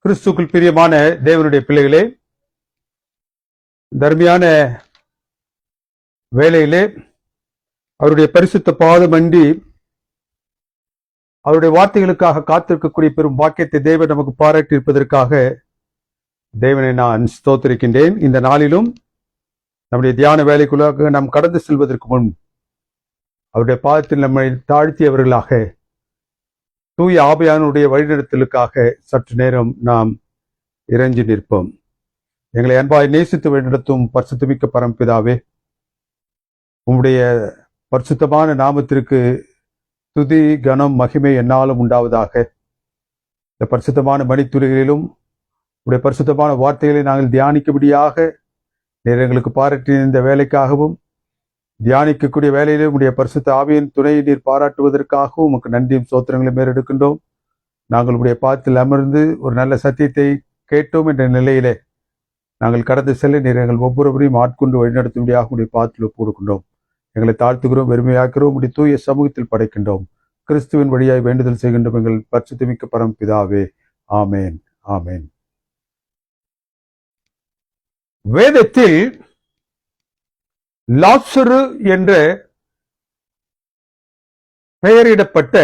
கிறிஸ்துக்குள் பிரியமான தேவனுடைய பிள்ளைகளே, தர்மியான வேளையிலே அவருடைய பரிசுத்த பாதம் அண்டி அவருடைய வார்த்தைகளுக்காக காத்திருக்கக்கூடிய பெரும் வாக்கியத்தை தேவன் நமக்கு பாராட்டி இருப்பதற்காக தேவனை நான் ஸ்தோத்திரிக்கின்றேன். இந்த நாளிலும் நம்முடைய தியான வேலைக்குள்ளாக நாம் கடந்து செல்வதற்கு முன் அவருடைய பாதத்தில் நம்மை தாழ்த்தியவர்களாக தூய ஆவியானுடைய வழிநடத்தலுக்காக சற்று நேரம் நாம் இறைஞ்சி நிற்போம். எங்களை அன்பாய் நேசித்து வழிநடத்தும் பரிசுத்தமிக்க பரம்பிதாவே, உம்முடைய பரிசுத்தமான நாமத்திற்கு துதி கனம் மகிமை என்னாலும் உண்டாவதாக. இந்த பரிசுத்தமான மணித்துளிகளிலும் உடைய பரிசுத்தமான வார்த்தைகளை நாங்கள் தியானிக்கும்படியாக நீர் எங்களுக்கு பாராட்டின இந்த வேலைக்காகவும், தியானிக்கக்கூடிய வேலையிலே உடைய பரிசுத்த ஆவியின் துணையை நீர் பாராட்டுவதற்காகவும் உமக்கு நன்றியும் சோத்திரங்களையும் மேறெடுக்கின்றோம். நாங்கள் உடைய பாதத்தில் அமர்ந்து ஒரு நல்ல சத்தியத்தை கேட்டோம் என்ற நிலையிலே நாங்கள் கடந்து செல்ல நீர் எங்கள் ஒவ்வொருவரையும் ஆட்கொண்டு வழிநடத்தும்படியாக உடைய பாதத்தில் ஒப்புக்கொடுக்கின்றோம். எங்களை தாழ்த்துகிறோம், வெறுமையாக்கிறோம், உடைய தூய சமூகத்தில் படைக்கின்றோம். கிறிஸ்துவின் வழியாய் வேண்டுதல் செய்கின்றோம் எங்கள் பரிசுத்தமிக்க பரம்பிதாவே. ஆமேன், ஆமேன். வேதத்தில் லாசரு என்ற பெயரிடப்பட்ட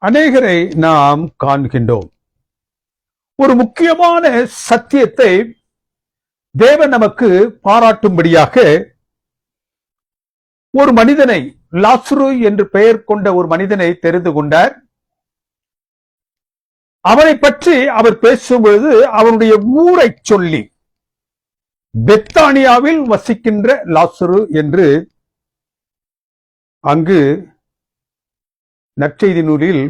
அநேகரை நாம் காண்கின்றோம். ஒரு முக்கியமான சத்தியத்தை தேவன் நமக்கு பாராட்டும்படியாக ஒரு மனிதனை, லாசரு என்று பெயர் கொண்ட ஒரு மனிதனை தெரிந்து கொண்டார். அவனை பற்றி அவர் பேசும்பொழுது அவனுடைய ஊரை சொல்லி பெத்தானியாவில் வசிக்கின்ற லாசரு என்று அங்கு நற்செய்தி நூலில்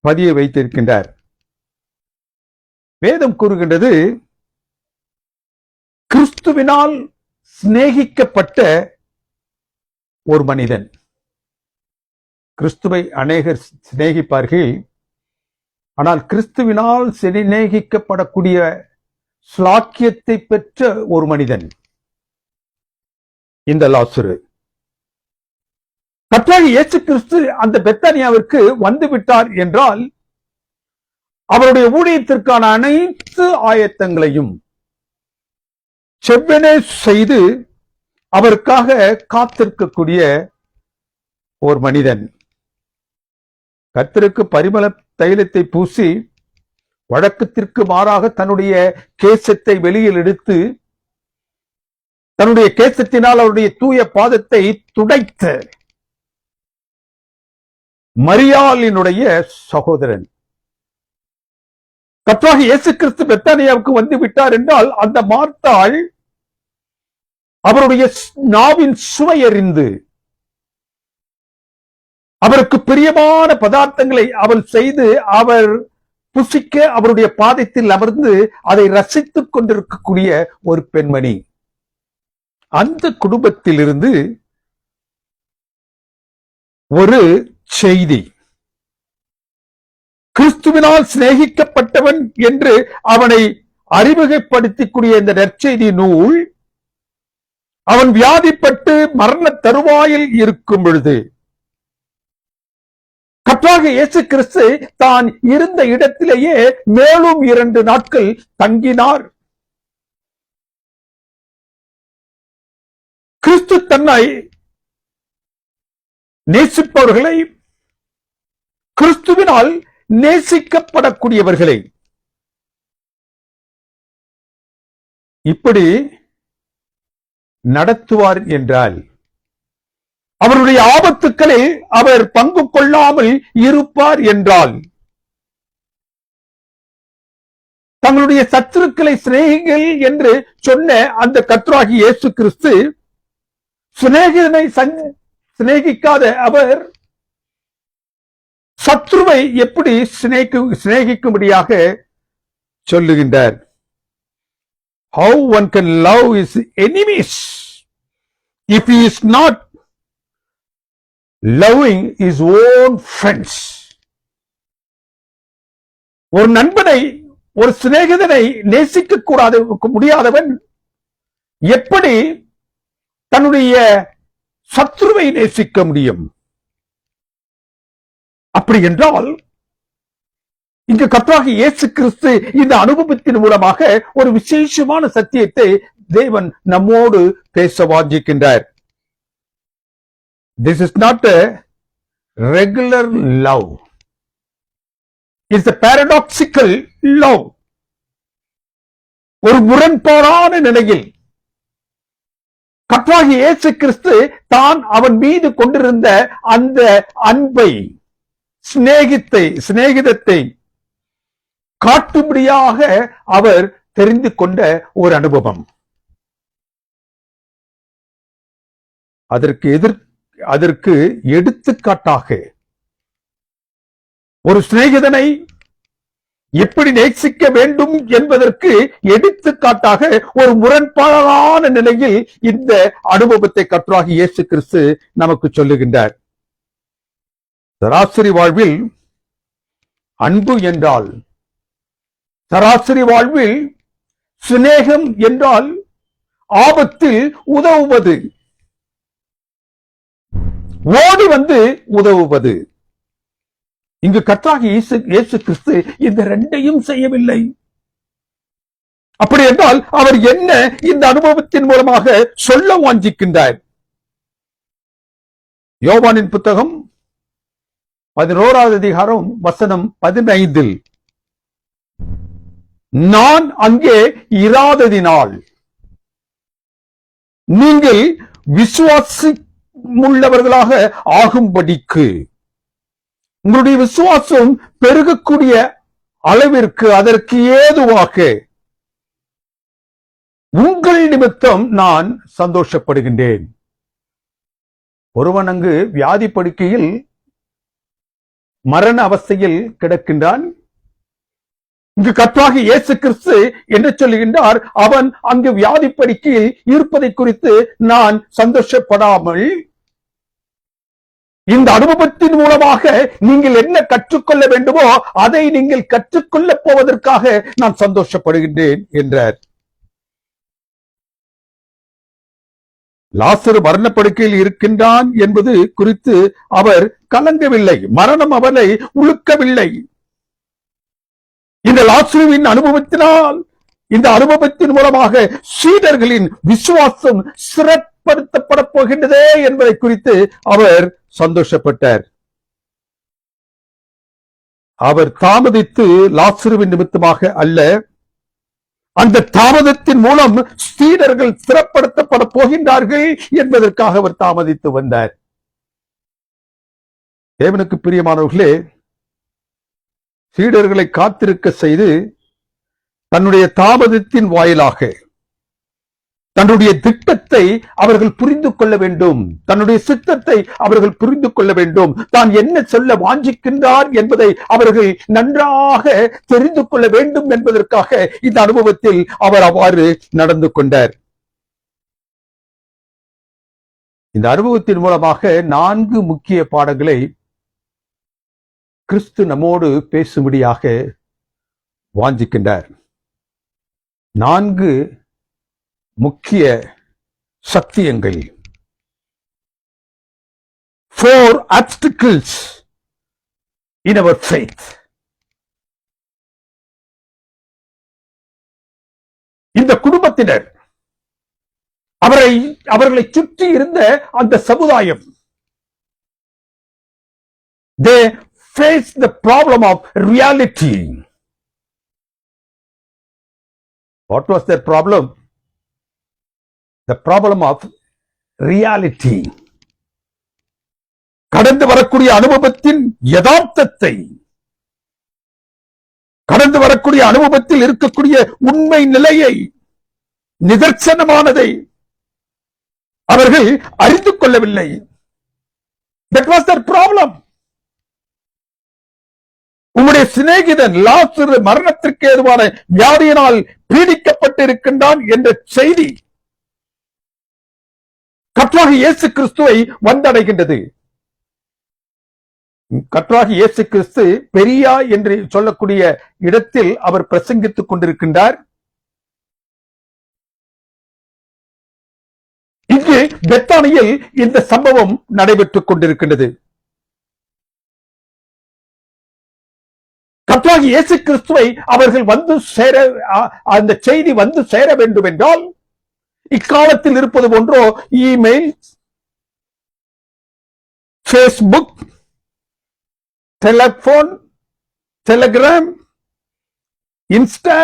பதிய வைத்திருக்கின்றார். வேதம் கூறுகின்றது, கிறிஸ்துவினால் சிநேகிக்கப்பட்ட ஒரு மனிதன். கிறிஸ்துவை அநேகர் சிநேகிப்பார்கள், ஆனால் கிறிஸ்துவினால் சிநேகிக்கப்படக்கூடிய ஸ்லாக்கியத்தை பெற்ற ஒரு மனிதன் இந்த லாசரு. கர்த்தராகிய இயேசு கிறிஸ்து அந்த பெத்தானியாவிற்கு வந்து விட்டார் என்றால் அவருடைய ஊழியத்திற்கான அனைத்து ஆயத்தங்களையும் செவ்வனே செய்து அவருக்காக காத்திருக்கக்கூடிய ஒரு மனிதன். கர்த்தருக்கு பரிமள தைலத்தை பூசி வழக்கத்திற்கு மாறாக தன்னுடைய கேசத்தை வெளியில் எடுத்து தன்னுடைய கேசத்தினால் அவருடைய தூய பாதத்தை துடைத்த மரியாளினுடைய சகோதரன். கர்த்தராகிய இயேசு கிறிஸ்து பெத்தானியாவுக்கு வந்து விட்டார் என்றால் அந்த மார்த்தாள் அவருடைய நாவின் சுவையறிந்து அவருக்கு பிரியமான பதார்த்தங்களை அவள் செய்து அவர் புசிக்க அவருடைய பாதத்தில் அமர்ந்து அதை ரசித்துக் கொண்டிருக்கக்கூடிய ஒரு பெண்மணி. அந்த குடும்பத்திலிருந்து ஒரு செய்தி, கிறிஸ்துவினால் சிநேகிக்கப்பட்டவன் என்று அவனை அறிமுகப்படுத்திக்கூடிய இந்த நற்செய்தி நூல் அவன் வியாதிப்பட்டு மரண தருவாயில் இருக்கும் பொழுது கர்த்தராகிய இயேசு கிறிஸ்து தான் இருந்த இடத்திலேயே மேலும் 2 நாட்கள் தங்கினார். கிறிஸ்து தன்னை நேசிப்பவர்களை, கிறிஸ்துவினால் நேசிக்கப்படக்கூடியவர்களை இப்படி நடத்துவார் என்றால் அவருடைய ஆபத்துக்களில் அவர் பங்கு கொள்ளாமல் இருப்பார் என்றால், தங்களுடைய சத்துருக்களை சிநேகிகள் என்று சொன்ன அந்த கர்த்தராகிய இயேசு கிறிஸ்து சிநேகிதனை சிநேகிக்காத அவர் சத்ருவை எப்படி சிநேகிக்கும்படியாக சொல்லுகின்றார். How one can love his enemies if he is not loving his own friends. ஒரு நண்பனை, ஒரு சிநேகிதனை நேசிக்க கூடாது முடியாதவன் எப்படி தன்னுடைய சத்ருவை நேசிக்க முடியும்? அப்படி என்றால் இங்கு கர்த்தராகிய இயேசு கிறிஸ்து இந்த அனுபவத்தின் மூலமாக ஒரு விசேஷமான சத்தியத்தை தேவன் நம்மோடு பேச வாஞ்சிக்கின்றார். This is not a regular love. It's a paradoxical love. ஒரு முரண்பாடான நிலையில் கர்த்தராகிய இயேசு கிறிஸ்து தான் அவன் மீது கொண்டிருந்த அந்த அன்பை, சிநேகிதத்தை காட்டும்படியாக அவர் தெரிந்து கொண்ட ஒரு அனுபவம். அதற்கு எடுத்துக்காட்டாக ஒரு சிநேகிதனை எப்படி நேசிக்க வேண்டும் என்பதற்கு எடுத்துக்காட்டாக ஒரு முரண்பாடான நிலையில் இந்த அனுபவத்தை கர்த்தராகிய இயேசு கிறிஸ்து நமக்கு சொல்லுகின்றார். சராசரி வாழ்வில் அன்பு என்றால், சராசரி வாழ்வில் சிநேகம் என்றால் ஆபத்தில் உதவுவது, ஓடி வந்து உதவுவது. இங்கு கர்த்தராகிய இயேசு கிறிஸ்து இந்த ரெண்டையும் செய்யவில்லை. அப்படி என்றால் அவர் என்ன இந்த அனுபவத்தின் மூலமாக சொல்ல வாஞ்சிக்கின்றார்? யோவானின் புத்தகம் 11வது அதிகாரம் வசனம் 15, நான் அங்கே இராததினால் நீங்கள் விசுவாசமுள்ளவர்களாக ஆகும்படிக்கு, உங்களுடைய விசுவாசம் பெருகக்கூடிய அளவிற்கு அதற்கு ஏதுவாக உங்கள் நிமித்தம் நான் சந்தோஷப்படுகின்றேன். ஒருவன் அங்கு வியாதி படுக்கையில் மரண அவஸ்தையில் கிடக்கின்றான். இங்கு கர்த்தராகிய இயேசு கிறிஸ்து என்ன சொல்லுகின்றார்? அவன் அங்கு வியாதி படுக்கையில் இருப்பதை குறித்து நான் சந்தோஷப்படாமல், இந்த அனுபவத்தின் மூலமாக நீங்கள் என்ன கற்றுக்கொள்ள வேண்டுமோ அதை நீங்கள் கற்றுக்கொள்ள போவதற்காக நான் சந்தோஷப்படுகின்றேன் என்றார். லாசரு மரணப்படுக்கையில் இருக்கின்றான் என்பது குறித்து அவர் கலங்கவில்லை. மரணம் அவனை உழுக்கவில்லை. இந்த லாசருவின் அனுபவத்தினால், இந்த அனுபவத்தின் மூலமாக சீடர்களின் விசுவாசம் சிறப்படுத்தப்பட போகின்றதே என்பதை குறித்து அவர் சந்தோஷப்பட்டார். அவர் தாமதித்து லாசருவின் நிமித்தமாக அல்ல, அந்த தாமதத்தின் மூலம் சீடர்கள் சிறப்படுத்தப்பட போகின்றார்கள் என்பதற்காக அவர் தாமதித்து வந்தார். தேவனுக்கு பிரியமானவர்களே, சீடர்களை காத்திருக்க செய்து தன்னுடைய தாமதத்தின் வாயிலாக தன்னுடைய திட்டத்தை அவர்கள் புரிந்து கொள்ள வேண்டும், தன்னுடைய சித்தத்தை அவர்கள் புரிந்து கொள்ள வேண்டும், தான் என்ன சொல்ல வாஞ்சிக்கின்றார் என்பதை அவர்கள் நன்றாக தெரிந்து கொள்ள வேண்டும் என்பதற்காக இந்த அனுபவத்தில் அவர் அவ்வாறு நடந்து கொண்டார். இந்த அனுபவத்தின் மூலமாக 4 முக்கிய பாடங்களை கிறிஸ்து நம்மோடு பேசும்படியாக வாஞ்சிக்கின்றார். 4 முக்கிய சத்தியங்கள். 4 obstacles in our faith. இந்த குடும்பத்தினர், அவர்களை சுற்றி இருந்த அந்த சமுதாயம், they face the problem of reality. What was their problem? The problem of reality. கடந்து வரக்கூடிய அனுபவத்தின் யதார்த்தத்தை, கடந்து வரக்கூடிய அனுபவத்தில் இருக்கக்கூடிய உண்மை நிலையை, நிதர்சனமானதை அவர்கள் அறிந்து கொள்ளவில்லை. That was their problem. உம்முடைய சிநேகிதன் லாசரு மரணத்திற்கு ஏதுவான வியாதியினால் பீடிக்கப்பட்டிருக்கின்றான் என்ற செய்தி கர்த்தராகிய இயேசு கிறிஸ்துவை வந்தடைகின்றது. கர்த்தராகிய இயேசு கிறிஸ்து பெரியா என்று சொல்லக்கூடிய இடத்தில் அவர் பிரசங்கித்துக் கொண்டிருக்கின்றார். இங்கு பெத்தானியில் இந்த சம்பவம் நடைபெற்றுக் கொண்டிருக்கின்றது. கர்த்தராகிய இயேசு கிறிஸ்துவை அவர்கள் வந்து சேர, அந்த செய்தி வந்து சேர வேண்டும் என்றால் இக்காலத்தில் இருப்பது போன்றோ email, Facebook, telephone, Telegram, Insta,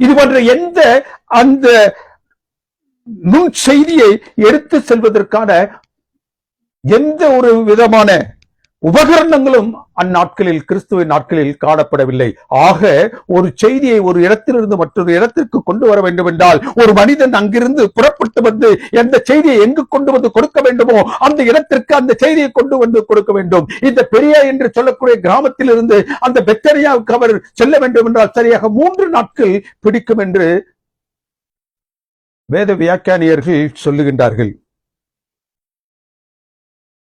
இது போன்ற எந்த அந்த நுண் செய்தியை எடுத்து செல்வதற்கான எந்த ஒரு விதமான உபகரணங்களும் அந்நாட்களில், கிறிஸ்துவின் நாட்களில் காணப்படவில்லை. ஆக ஒரு செய்தியை ஒரு இடத்திலிருந்து மற்றொரு இடத்திற்கு கொண்டு வர வேண்டும் என்றால் ஒரு மனிதன் அங்கிருந்து புறப்பட்டு வந்து எந்த செய்தியை எங்கு கொண்டு வந்து கொடுக்க வேண்டுமோ அந்த இடத்திற்கு அந்த செய்தியை கொண்டு வந்து கொடுக்க வேண்டும். இந்த பெரியா என்று சொல்லக்கூடிய கிராமத்தில் இருந்து அந்த பெத்தனியாவுக்கு அவர் செல்ல வேண்டும் என்றால் சரியாக 3 நாட்கள் பிடிக்கும் என்று வேத வியாக்கியானியர்கள் சொல்லுகின்றார்கள்.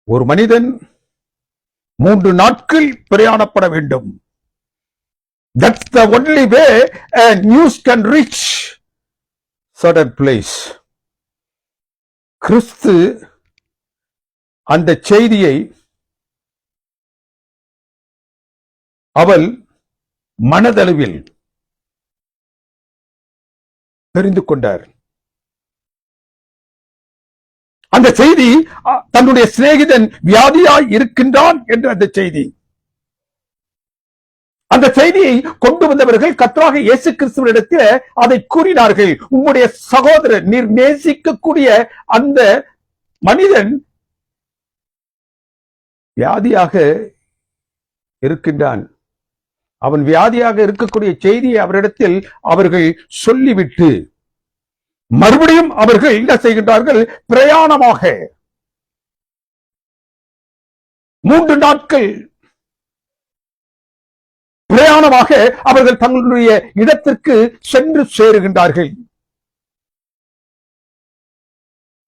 ஒரு மனிதன் 3 நாட்கள் பிரயாணப்பட வேண்டும். That's the only way a news can reach certain place. கிறிஸ்து அந்த செய்தியை அவள் மனதளவில் தெரிந்து கொண்டார். அந்த செய்தி தன்னுடைய சிநேகிதன் வியாதியாய் இருக்கின்றான் என்ற அந்த செய்தி, அந்த செய்தியை கொண்டு வந்தவர்கள் கர்த்தராகிய இயேசு கிறிஸ்துவினிடத்தில் அதை கூறினார்கள். உம்முடைய சகோதரர், நீர் நேசிக்கக்கூடிய அந்த மனிதன் வியாதியாக இருக்கின்றான். அவன் வியாதியாக இருக்கக்கூடிய செய்தியை அவரிடத்தில் அவர்கள் சொல்லிவிட்டு மறுபடியும் அவர்கள் என்ன செய்கின்றார்கள்? பிரயாணமாக 3 நாட்கள் பிரயாணமாக அவர்கள் தங்களுடைய இடத்திற்கு சென்று சேருகின்றார்கள்.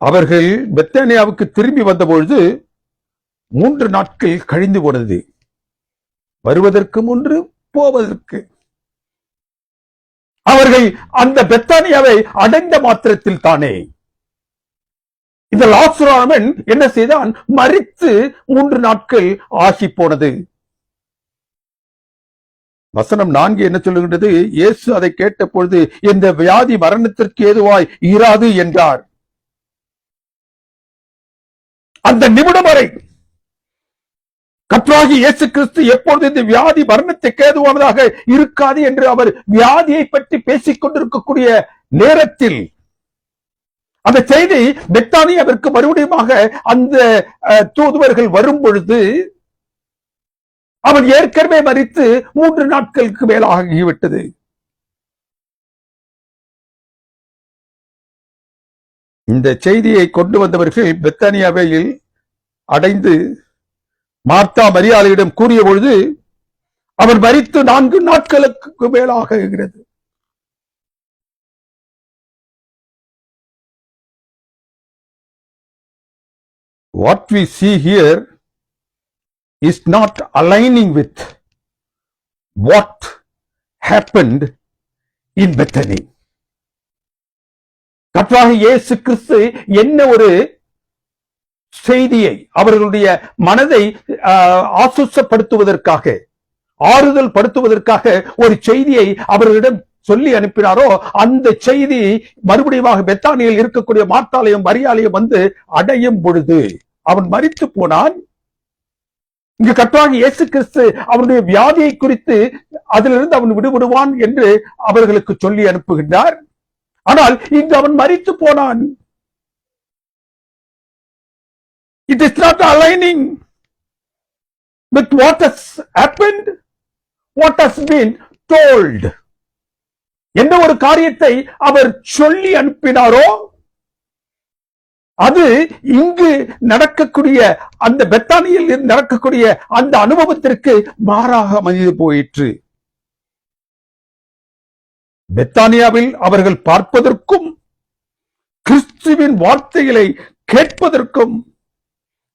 அவர்கள் பெத்தானியாவுக்கு திரும்பி வந்தபொழுது 3 நாட்கள் கழிந்து போனது. வருவதற்கு முன்பு போவதற்கு அவர்கள் அந்த பெத்தானியாவை அடைந்த மாத்திரத்தில் தானே இந்த லாசருவன் என்ன செய்தான்? மரித்து 3 நாட்கள் ஆகி போனது. வசனம் 4 என்ன சொல்லுகின்றது? இயேசு அதை கேட்ட பொழுது இந்த வியாதி மரணத்திற்கு ஏதுவாய் இராது என்றார். அந்த நிமிடம் வரை கர்த்தராகிய இயேசு கிறிஸ்து எப்பொழுது இந்த வியாதி மரணத்துக்கு ஏதுவானதாக இருக்காது என்று அவர் வியாதியை பற்றி பேசிக் கொண்டிருக்கக்கூடிய நேரத்தில் அந்த செய்தி பெத்தானியாவிற்கு மறுபடியும் அந்த தூதுவர்கள் வரும் பொழுது அவன் ஏற்கனவே மரித்து 3 நாட்களுக்கு மேலாகிவிட்டது. இந்த செய்தியை கொண்டு வந்தவர்கள் பெத்தானியாவில் அடைந்து மார்த்தா மரியாளிடம் கூறிய பொழுது அவர் மரித்து 4 நாட்களுக்கு மேலாகிறது. What we see here is not aligning with what happened in Bethany. கர்த்தராகிய இயேசு கிறிஸ்து என்ன ஒரு செய்தியை அவர்களுடைய மனதை ஆசுசப்படுத்துவதற்காக, ஆறுதல் படுத்துவதற்காக ஒரு செய்தியை அவர்களிடம் சொல்லி அனுப்பினாரோ அந்த செய்தி மறுபடியும் பெத்தானியில் இருக்கக்கூடிய மார்த்தாலையும் மரியாளையும் வந்து அடையும் பொழுது அவன் மரித்து போனான். இங்கு கர்த்தராகிய இயேசு கிறிஸ்து அவனுடைய வியாதியை குறித்து அதிலிருந்து அவன் விடுபடுவான் என்று அவர்களுக்கு சொல்லி அனுப்புகின்றார். ஆனால் இங்கு அவன் மரித்து போனான். It is not aligning with what has happened, what has been told. எந்த ஒரு காரியத்தை அவர் சொல்லி அனுப்பினாரோ அது இங்கு நடக்கக்கூடிய அந்த பெத்தானியில் நடக்கக்கூடிய அந்த அனுபவத்திற்கு மாறாக அமைந்து போயிற்று. பெத்தானியாவில் அவர்கள் பார்ப்பதற்கும் கிறிஸ்துவின் வார்த்தைகளை கேட்பதற்கும்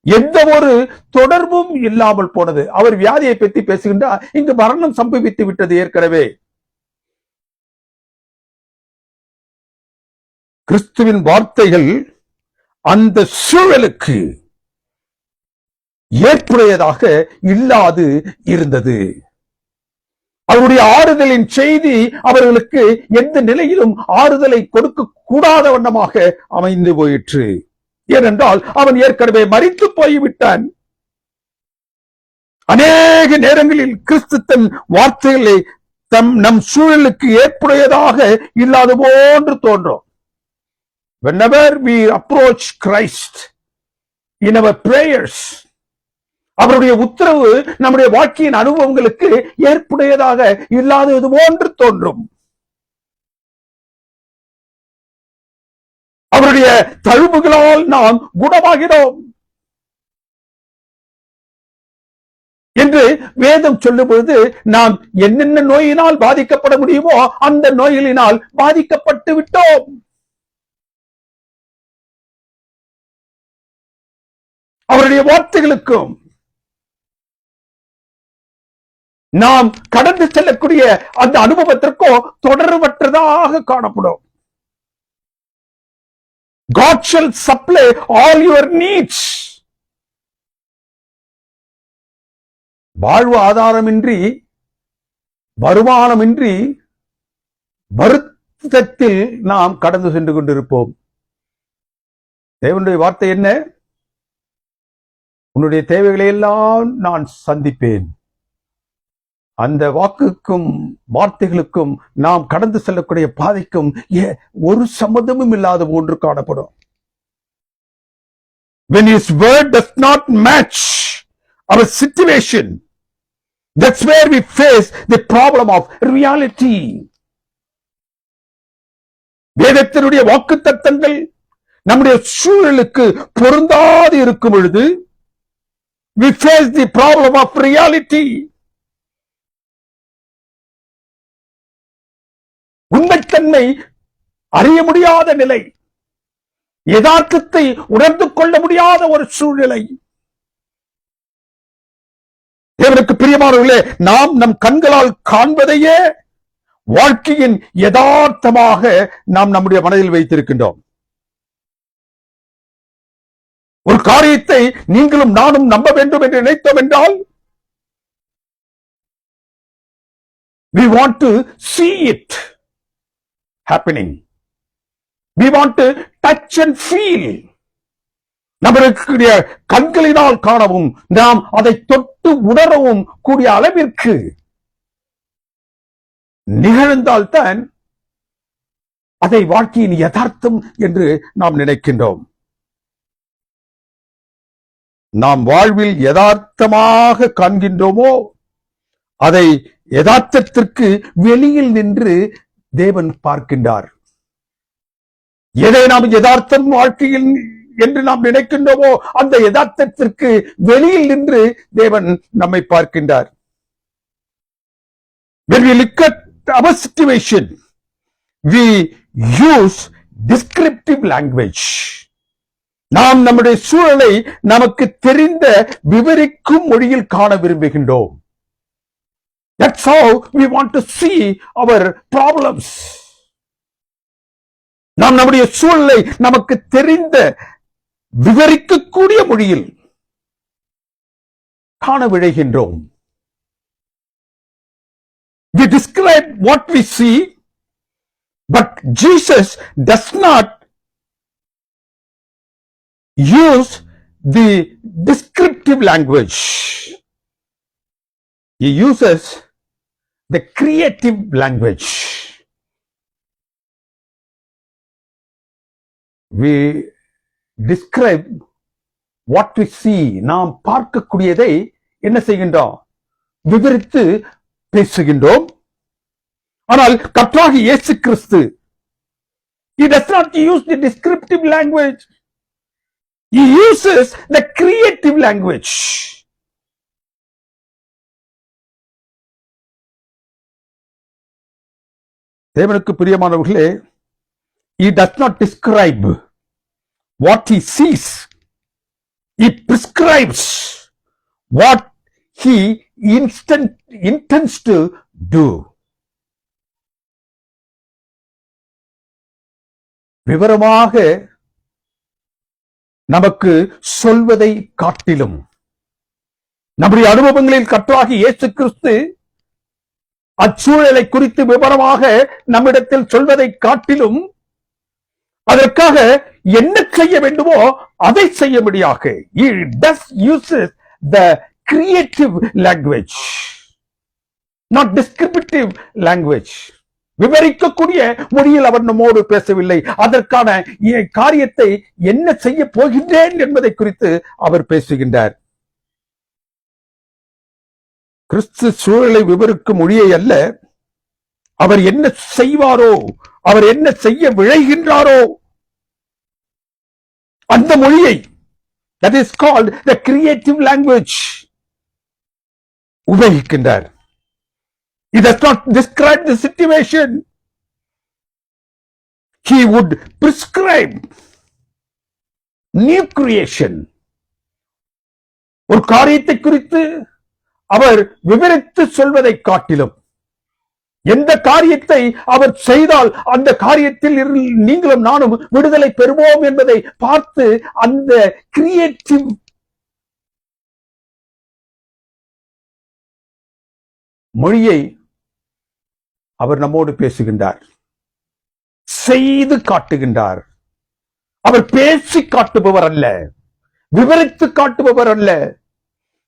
எந்த ஒரு தொடர்பும் இல்லாமல் போனது. அவர் வியாதியை பற்றி பேசுகின்றார், இங்கு மரணம் சம்பவித்து விட்டது ஏற்கனவே. கிறிஸ்துவின் வார்த்தைகள் அந்த சூழலுக்கு ஏற்புடையதாக இல்லாது இருந்தது. அவருடைய ஆறுதலின் செய்தி அவர்களுக்கு எந்த நிலையிலும் ஆறுதலை கொடுக்க கூடாத வண்ணமாக அமைந்து போயிற்று. ஏனென்றால் அவன் ஏற்கனவே மரித்து போய்விட்டான். அநேக நேரங்களில் கிறிஸ்து தன் வார்த்தைகளை நம் சூழலுக்கு ஏற்புடையதாக இல்லாத போன்று தோன்றும். Whenever we approach Christ in our prayers, அவருடைய உத்தரவு நம்முடைய வாழ்க்கையின் அனுபவங்களுக்கு ஏற்புடையதாக இல்லாதது போன்று தோன்றும். அவருடைய தழும்புகளால் நாம் குணமாகிறோம் என்று வேதம் சொல்லும் பொழுது நாம் என்னென்ன நோயினால் பாதிக்கப்பட முடியுமோ அந்த நோய்களினால் பாதிக்கப்பட்டு விட்டோம். அவருடைய வார்த்தைகளுக்கும் நாம் கடந்து செல்லக்கூடிய அந்த அனுபவத்திற்கும் தொடர்பற்றதாக காணப்படும். God shall supply all your needs. வாழ்வு ஆதாரமின்றி, வருமானமின்றி, வருத்தத்தில் நாம் கடந்து சென்று கொண்டிருப்போம். தேவனுடைய வார்த்தை என்ன? உன்னுடைய தேவைகளை எல்லாம் நான் சந்திப்பேன். அந்த வாக்குக்கும் வார்த்தைகளுக்கும் நாம் கடந்து செல்லக்கூடிய பாதைக்கும் ஒரு சம்பந்தமும் இல்லாத ஒன்று காணப்படும். When his word does not match our situation, that's where we face the problem of reality. வேதத்தினுடைய வாக்குத்தத்தங்கள் நம்முடைய சூழலுக்கு பொருந்தாது இருக்கும் பொழுது we face the problem of reality. உண்மைத்தன்மை அறிய முடியாத நிலை, யதார்த்தத்தை உணர்ந்து கொள்ள முடியாத ஒரு சூழ்நிலை. தேவனுக்கு பிரியமானவர்களே, நாம் நம் கண்களால் காண்பதையே வாழ்க்கையின் யதார்த்தமாக நாம் நம்முடைய மனதில் வைத்திருக்கின்றோம். ஒரு காரியத்தை நீங்களும் நானும் நம்ப வேண்டும் என்று நினைத்தோம் என்றால் we want to see it happening. We want to touch and feel. நம்முடைய கண்களினால் காணவும் நாம் அதை தொட்டு உணரவும் கூடிய அளவிற்கு நிகழ்ந்தால்தான் அதை வாழ்க்கையின் யதார்த்தம் என்று நாம் நினைக்கின்றோம். நாம் வாழ்வில் யதார்த்தமாக காண்கின்றோமோ அதை யதார்த்தத்திற்கு வெளியில் நின்று தேவன் பார்க்கின்றார். எதை நாம் யதார்த்தம் வாழ்க்கையில் என்று நாம் நினைக்கின்றோமோ அந்த யதார்த்தத்திற்கு வெளியில் நின்று தேவன் நம்மை பார்க்கின்றார். When we look at our situation, we use descriptive language. நாம் நம்முடைய சூழலை நமக்கு தெரிந்த விவரிக்கும் மொழியில் காண விரும்புகின்றோம். That's how we want to see our problems. நாம் நம்முடைய சூழலை நமக்கு தெரிந்த விவரிக்கக்கூடிய மொழியில் காண விழைகின்றோம். We describe what we see, but Jesus does not use the descriptive language. He uses the creative language. We describe what we see. நாம் பார்க்கக்கூடியதை என்ன செய்கின்றோம்? விவரித்து பேசுகின்றோம். ஆனால் கர்த்தராகிய இயேசு கிறிஸ்து he does not use the descriptive language. He uses the creative language. தேவனுக்கு பிரியமானவர்களே, he does not describe what he sees. He prescribes what he intends to do. விவரமாக நமக்கு சொல்வதை காட்டிலும் நம்முடைய அனுபவங்களில் கர்த்தராகிய இயேசு கிறிஸ்து அச்சூழலை குறித்து விவரமாக நம்மிடத்தில் சொல்வதை காட்டிலும் அதற்காக என்ன செய்ய வேண்டுமோ அதை செய்ய முடியாக he does uses the creative language, not descriptive language. விவரிக்கக்கூடிய மொழியில் அவர் நம்மோடு பேசவில்லை. அதற்கான காரியத்தை என்ன செய்ய போகின்றேன் என்பதை குறித்து அவர் பேசுகின்றார். கிறிஸ்து சூழலை விவரிக்கும் மொழியை அல்ல, அவர் என்ன செய்வாரோ, அவர் என்ன செய்ய விழைகின்றாரோ அந்த மொழியை, that is called the creative language, உபயோகிக்கின்றார். He does not describe the situation. He would prescribe new creation. ஒரு காரியத்தை குறித்து அவர் விவரித்து சொல்வதை காட்டிலும் எந்த காரியத்தை அவர் செய்தால் அந்த காரியத்தில் நீங்களும் நானும் விடுதலை பெறுவோம் என்பதை பார்த்து அந்த கிரியேட்டிவ் மொழியை அவர் நம்மோடு பேசுகின்றார், செய்து காட்டுகின்றார். அவர் பேசி காட்டுபவர் அல்ல, விவரித்து காட்டுபவர் அல்ல.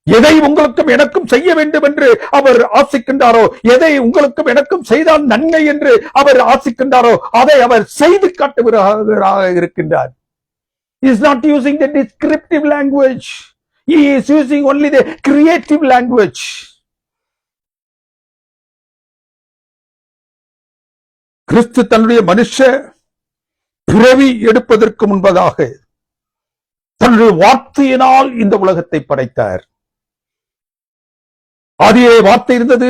எதை உங்களுக்கும் எனக்கும் செய்ய வேண்டும் என்று அவர் ஆசிக்கின்றாரோ, எதை உங்களுக்கும் எனக்கும் செய்தால் நன்மை என்று அவர் ஆசிக்கின்றாரோ அதை அவர் செய்து காட்டுபவராக இருக்கின்றார். He is not using the descriptive language. He is using only the creative language. கிறிஸ்து தன்னுடைய மனுஷ பிறவி எடுப்பதற்கு முன்பதாக தன்னுடைய வார்த்தையினால் இந்த உலகத்தை படைத்தார். ஆதியிலே வார்த்தை இருந்தது,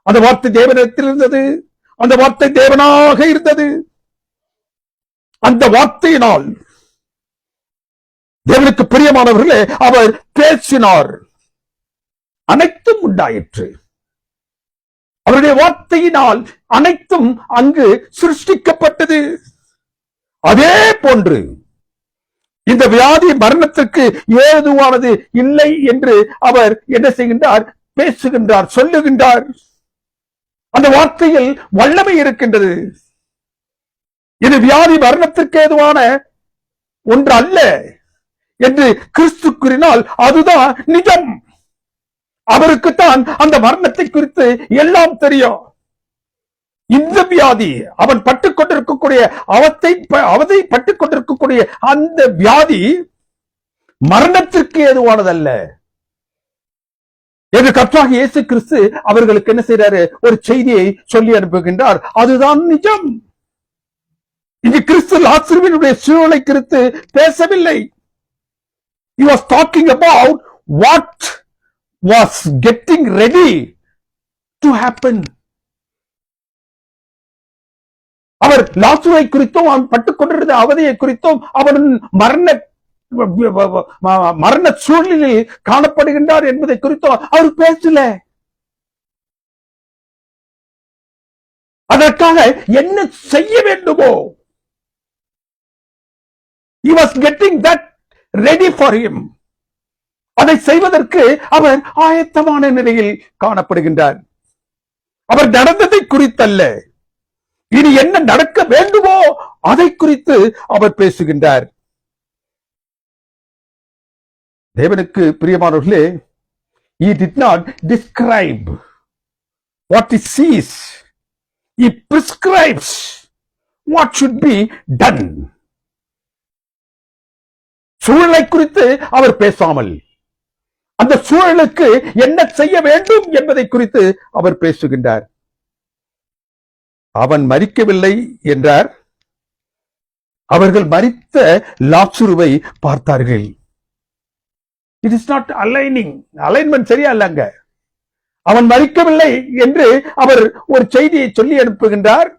அந்த வார்த்தை தேவனிடத்தில் இருந்தது, அந்த வார்த்தை தேவனாக இருந்தது. அந்த வார்த்தையினால் தேவனுக்கு பிரியமானவர்களே அவர் பேசினார், அனைத்தும் உண்டாயிற்று. அவருடைய வார்த்தையினால் அனைத்தும் அங்கு சிருஷ்டிக்கப்பட்டது. அதே போன்று இந்த வியாதி மரணத்திற்கு ஏதுவானது இல்லை என்று அவர் என்ன செய்கின்றார்? பேசுகின்றார், சொல்லுகின்றார். அந்த வார்த்தையில் வல்லமை இருக்கின்றது. இது வியாதி மரணத்திற்கு ஏதுவான ஒன்று அல்ல என்று கிறிஸ்து கூறினால் அதுதான் நிஜம். அவருக்குத்தான் அந்த மரணத்தை குறித்து எல்லாம் தெரியும். இந்த வியாதி அவன் பட்டுக் கொண்டிருக்கக்கூடிய அவதை பட்டுக் கொண்டிருக்கக்கூடிய அந்த வியாதி மரணத்திற்கு ஏதுவானதல்ல என்று கர்த்தராகிய இயேசு கிறிஸ்து அவர்களுக்கு என்ன செய்றாரு? ஒரு செய்தியை சொல்லி அனுப்புகின்றார். அதுதான் நிஜம். இங்கு கிறிஸ்து லாசருவினுடைய சூழலை குறித்து பேசவில்லை. He was talking about what was getting ready to happen. அவர் லாசருவை குறித்தும் அவன் பட்டுக் கொண்டிருந்த அவதியை குறித்தும் அவன் மரண சூழலில் காணப்படுகின்றார் என்பதை குறித்தும் அவர் பேசல. அதற்காக என்ன செய்ய வேண்டுமோ he was getting that ready for him. அதை செய்வதற்கு அவர் ஆயத்தமான நிலையில் காணப்படுகின்றார். அவர் நடந்ததை குறித்தல்ல, இனி என்ன நடக்க வேண்டுமோ அதை குறித்து அவர் பேசுகின்றார். தேவனுக்கு பிரியமானவர்களே, he did not describe what he sees. He prescribes what should be done. சூழலை குறித்து அவர் பேசாமல் அந்த சூழலுக்கு என்ன செய்ய வேண்டும் என்பதை குறித்து அவர் பேசுகின்றார். அவன் மரிக்கவில்லை என்றார். அவர்கள் மரித்த லாசருவை பார்த்தார்கள். இட் இஸ் நாட் அலைன்மெண்ட் சரியா இல்லங்க. அவன் மரிக்கவில்லை என்று அவர் ஒரு செய்தியை சொல்லி அனுப்புகின்றார்.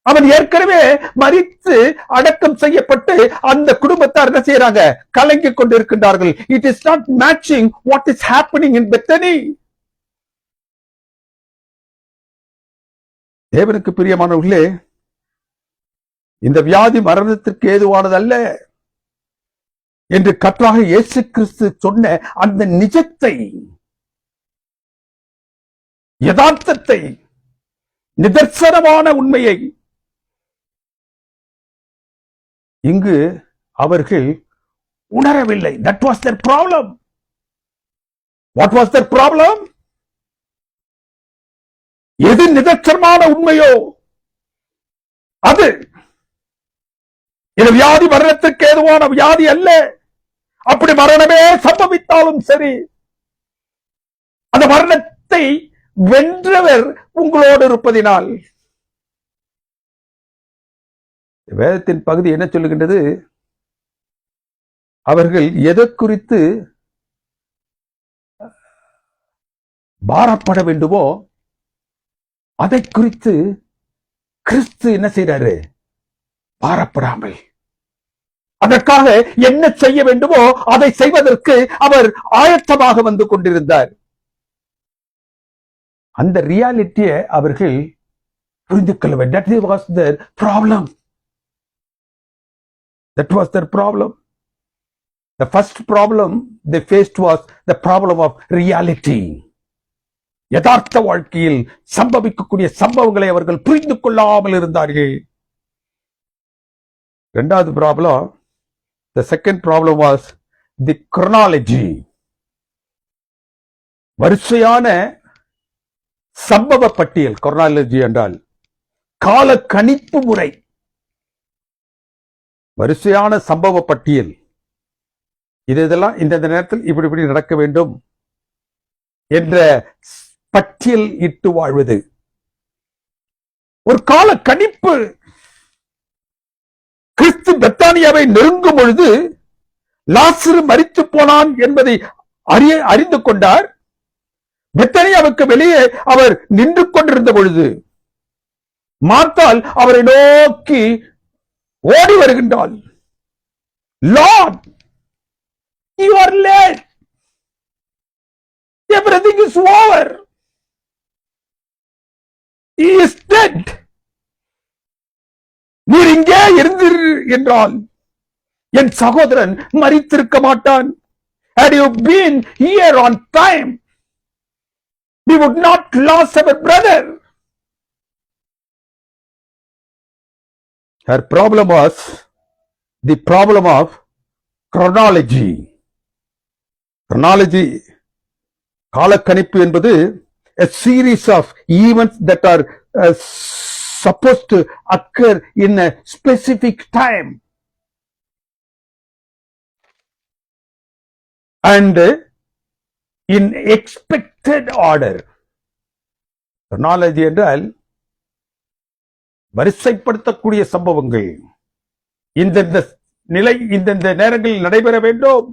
அவன் ஏற்கனவே மரித்து அடக்கம் செய்யப்பட்டு அந்த குடும்பத்தார் என்ன செய்யறாங்க? கலங்கிக் கொண்டிருக்கின்றார்கள். It is not matching what is happening in Bethany. தேவனுக்கு பிரியமானவர்களே, இந்த வியாதி மரணத்திற்கு ஏதுவானதல்ல என்று கர்த்தராகிய இயேசு கிறிஸ்து சொன்ன அந்த நிஜத்தை யதார்த்தத்தை, நிதர்சனமான உண்மையை இங்கு அவர்கள் உணரவில்லை. That was their problem. What was their problem? எது நிதர்சனமான உண்மையோ அது. இது வியாதி மரணத்திற்கு ஏதுவான வியாதி அல்ல. அப்படி மரணமே சம்பவித்தாலும் சரி, அந்த மரணத்தை வென்றவர் உங்களோடு இருப்பதினால். வேதத்தின் பகுதி என்ன சொல்லுகின்றது? அவர்கள் எதை குறித்து பாரப்பட வேண்டுமோ அதை குறித்து கிறிஸ்து என்ன செய்றாரு? பாரப்படாமல் அதற்காக என்ன செய்ய வேண்டுமோ அதை செய்வதற்கு அவர் ஆயத்தமாக வந்து கொண்டிருந்தார். அந்த ரியாலிட்டியை அவர்கள் புரிந்து கொள்ளவில்லை. That was their problem. That was their problem. The first problem they faced was the problem of reality. யதார்த்த வாழ்க்கையில் சம்பவிக்கக்கூடிய சம்பவங்களை அவர்கள் புரிந்து கொள்ளாமல் இருந்தார்கள். இரண்டாவது problem, the second problem was the chronology. வரிசையான சம்பவ பட்டியல். chronology என்றால் கால கணிப்பு முறை. வரிசையான சம்பவ பட்டியல். இதெல்லாம் இந்த நேரத்தில் இப்படி இப்படி நடக்க வேண்டும் என்ற பட்டியல் இட்டு வாழ்வது. ஒரு கால கணிப்பு. கிறிஸ்து பெத்தானியாவை நெருங்கும் பொழுது லாசரு மரித்து போனான் என்பதை அறிந்து கொண்டார். பெத்தானியாவுக்கு வெளியே அவர் நின்று கொண்டிருந்த பொழுது மார்த்தாள் அவரை நோக்கி ஓடி வருகின்றாள். Lord, you are late. Everything is over. He is dead. நீர் இங்கே இருந்தீர் என்றால் என் சகோதரன் மரித்திருக்க மாட்டான். Had you been here on time, we would not lose our brother. Her problem was the problem of chronology. Chronology, காலக்கணிப்பு என்பது a series of events that are supposed to occur in a specific time and in expected order. chronology என்றால் வரிசைப்படுத்தக்கூடிய சம்பவங்கள். இந்த நிலை இந்த நேரங்களில் நடைபெற வேண்டும்.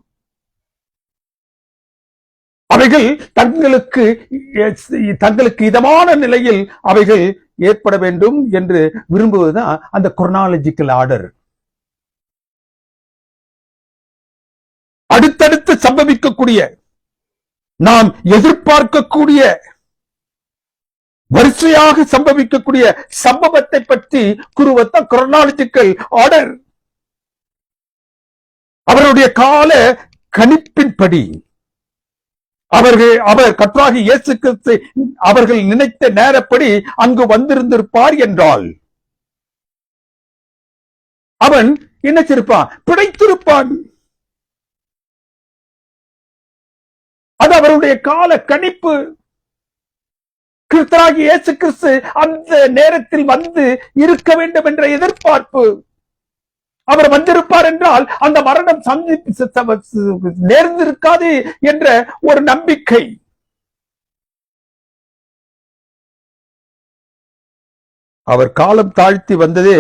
அவைகள் தங்களுக்கு இதமான நிலையில் அவைகள் ஏற்பட வேண்டும் என்று விரும்புவதுதான் அந்த குரோனாலஜிக்கல் ஆர்டர். அடுத்தடுத்து சம்பவிக்கக்கூடிய, நாம் எதிர்பார்க்கக்கூடிய, வரிசையாக சம்பவிக்கக்கூடிய சம்பவத்தை பற்றி கூறுவதுதான் குரோனாலஜிக்கல் ஆர்டர். அவருடைய கால கணிப்பின்படி அவர் கர்த்தராகிய இயேசு கிறிஸ்து அவர்கள் நினைத்த நேரப்படி அங்கு வந்திருந்திருப்பார் என்றால் அவன் என்ன செய்திருப்பான்? பிழைத்திருப்பான். அது அவருடைய கால கணிப்பு. கர்த்தராகிய இயேசு கிறிஸ்து அந்த நேரத்தில் வந்து இருக்க வேண்டும் என்ற எதிர்பார்ப்பு. அவர் வந்திருப்பார் என்றால் அந்த மரணம் நேர்ந்திருக்காது என்ற ஒரு நம்பிக்கை. அவர் காலம் தாழ்த்தி வந்ததே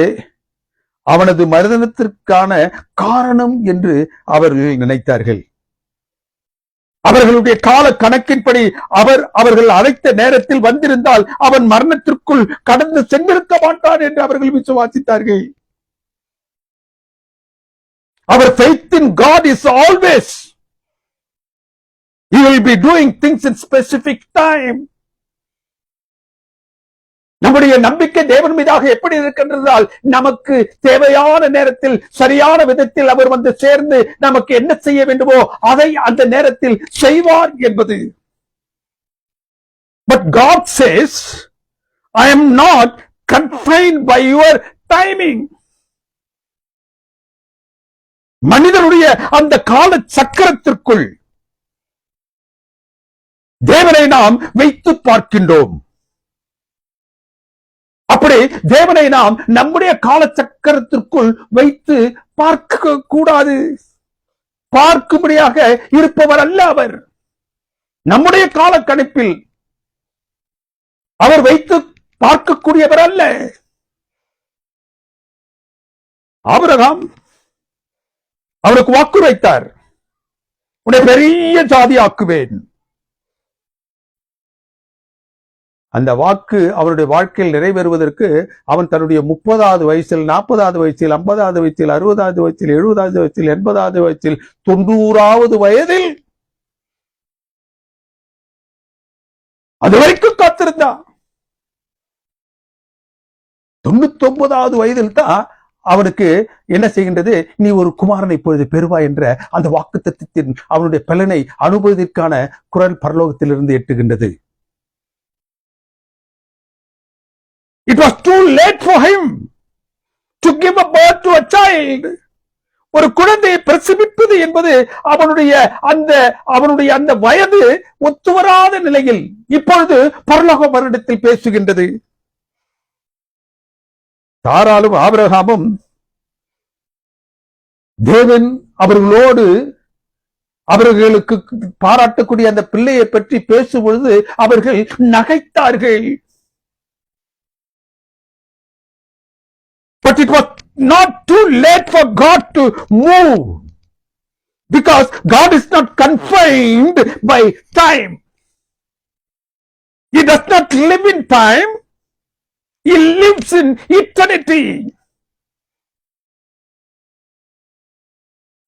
அவனது மரணத்திற்கான காரணம் என்று அவர்கள் நினைத்தார்கள். அவர்களுடைய கால கணக்கின்படி அவர்கள் அழைத்த நேரத்தில் வந்திருந்தால் அவன் மரணத்திற்குள் கடந்து சென்றிருக்க மாட்டான் என்று அவர்கள் விசுவாசித்தார்கள். Our faith in God is always, He will be doing things in specific time. நம்முடைய நம்பிக்கை தேவன் மீதாக எப்படி இருக்கின்றதால் நமக்கு தேவையான நேரத்தில் சரியான விதத்தில் அவர் வந்து சேர்ந்து நமக்கு என்ன செய்ய வேண்டுமோ அதை அந்த நேரத்தில் செய்வார் என்பது. But God says, I am not confined by your timing. மனிதனுடைய அந்த கால சக்கரத்திற்குள் தேவனை நாம் வைத்து பார்க்கின்றோம். அப்படி தேவனை நாம் நம்முடைய கால சக்கரத்திற்குள் வைத்து பார்க்க கூடாது. பார்க்கும்படியாக இருப்பவர் அல்ல அவர். நம்முடைய கால கணிப்பில் அவர் வைத்து பார்க்கக்கூடியவர் அல்ல. ஆபிரகாம் அவருக்கு வாக்கு வைத்தார், உன்னை பெரிய ஜாதி ஆக்குவேன். அந்த வாக்கு அவருடைய வாழ்க்கையில் நிறைவேறுவதற்கு அவன் தன்னுடைய 30வது வயசில், 40வது வயசில், 50வது வயசில், 60வது வயசில், 70வது வயசில், 80வது வயசில், 90வது வயதில் அது வரைக்கும் காத்திருந்தான். 99வது வயதில் தான் அவனுக்கு என்ன செய்கின்றது, நீ ஒரு குமாரனை இப்பொழுது பெறுவாய் என்ற அந்த வாக்குத்தத்தத்தின் அவனுடைய பலனை அனுபவத்திற்கான குரல் பரலோகத்திலிருந்து எட்டுகின்றது. It was too late for him to give a birth to a child. ஒரு குழந்தையை பிரசவிப்பது என்பது அவனுடைய அந்த வயது ஒத்துவராத நிலையில் இப்பொழுது பரலோக வருடத்தில் பேசுகின்றது. சாராலும் ஆபிரகாமும் தேவன் அவர்களோடு அவர்களுக்கு பாராட்டக்கூடிய அந்த பிள்ளையை பற்றி பேசும்பொழுது அவர்கள் நகைத்தார்கள். But it was not too late for God to move, because God is not confined by time. He does not live in time. He lives in eternity.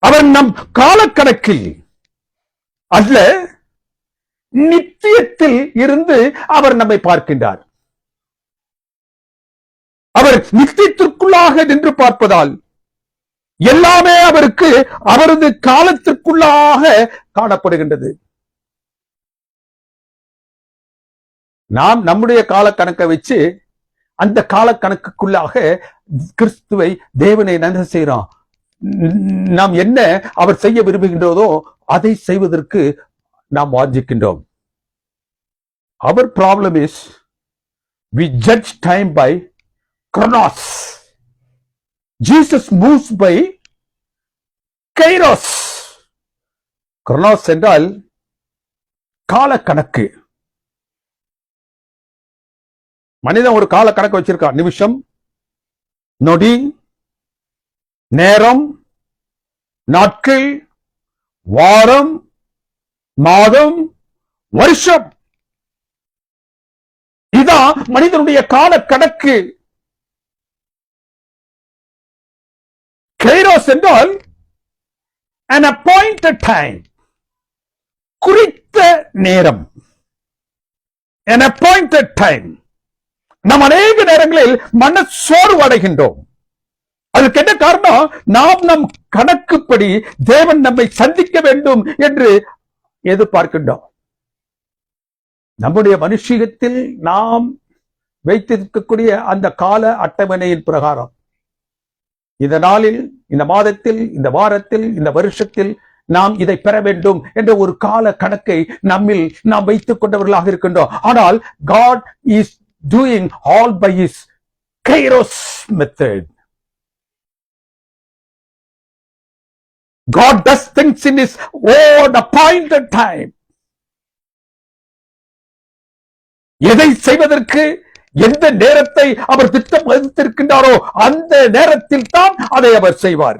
அவர் நம் காலக்கணக்கில் அல்ல, நித்தியத்தில் இருந்து அவர் நம்மை பார்க்கின்றார். அவர் நித்தியத்திற்குள்ளாக நின்று பார்ப்பதால் எல்லாமே அவருக்கு அவரது காலத்திற்குள்ளாக காணப்படுகின்றது. நாம் நம்முடைய கால கணக்கை வச்சு அந்த கால கணக்குக்குள்ளாக கிறிஸ்துவை, தேவனை நன்மை செய்கிறோம். நாம் என்ன அவர் செய்ய விரும்புகின்றதோ அதை செய்வதற்கு நாம் வாஞ்சிக்கின்றோம். Our problem is we judge time by chronos. Jesus moves by kairos. chronos என்றால் கால கணக்கு. மனிதன் ஒரு கால கணக்கு வச்சிருக்கான். நிமிஷம், நொடி, நேரம், நாட்கள், வாரம், மாதம், வருஷம். இதான் மனிதனுடைய கால கணக்கு. கைரோஸ் என்றால் an appointed time, குறித்த நேரம். an appointed time. நாம் அநேக நேரங்களில் மனச்சோர்வு அடைகின்றோம். அதுக்கு என்ன காரணம்? நாம் நம் கணக்குப்படி தேவன் நம்மை சந்திக்க வேண்டும் என்று எதிர்பார்க்கின்றோம். நம்முடைய மனுஷீகத்தில் நாம் வைத்திருக்கக்கூடிய அந்த கால அட்டவணையின் பிரகாரம் இந்த நாளில், இந்த மாதத்தில், இந்த வாரத்தில், இந்த வருஷத்தில் நாம் இதை பெற வேண்டும் என்ற ஒரு கால கணக்கை நம்மில் நாம் வைத்துக் கொண்டவர்களாக இருக்கின்றோம். ஆனால் God is doing all by his kairos method. God does things in his own appointed time. எதை செய்வதற்கு எந்த நேரத்தை அவர் திட்டம் வகுத்திருக்கின்றாரோ அந்த நேரத்தில் தான் அதை அவர் செய்வார்.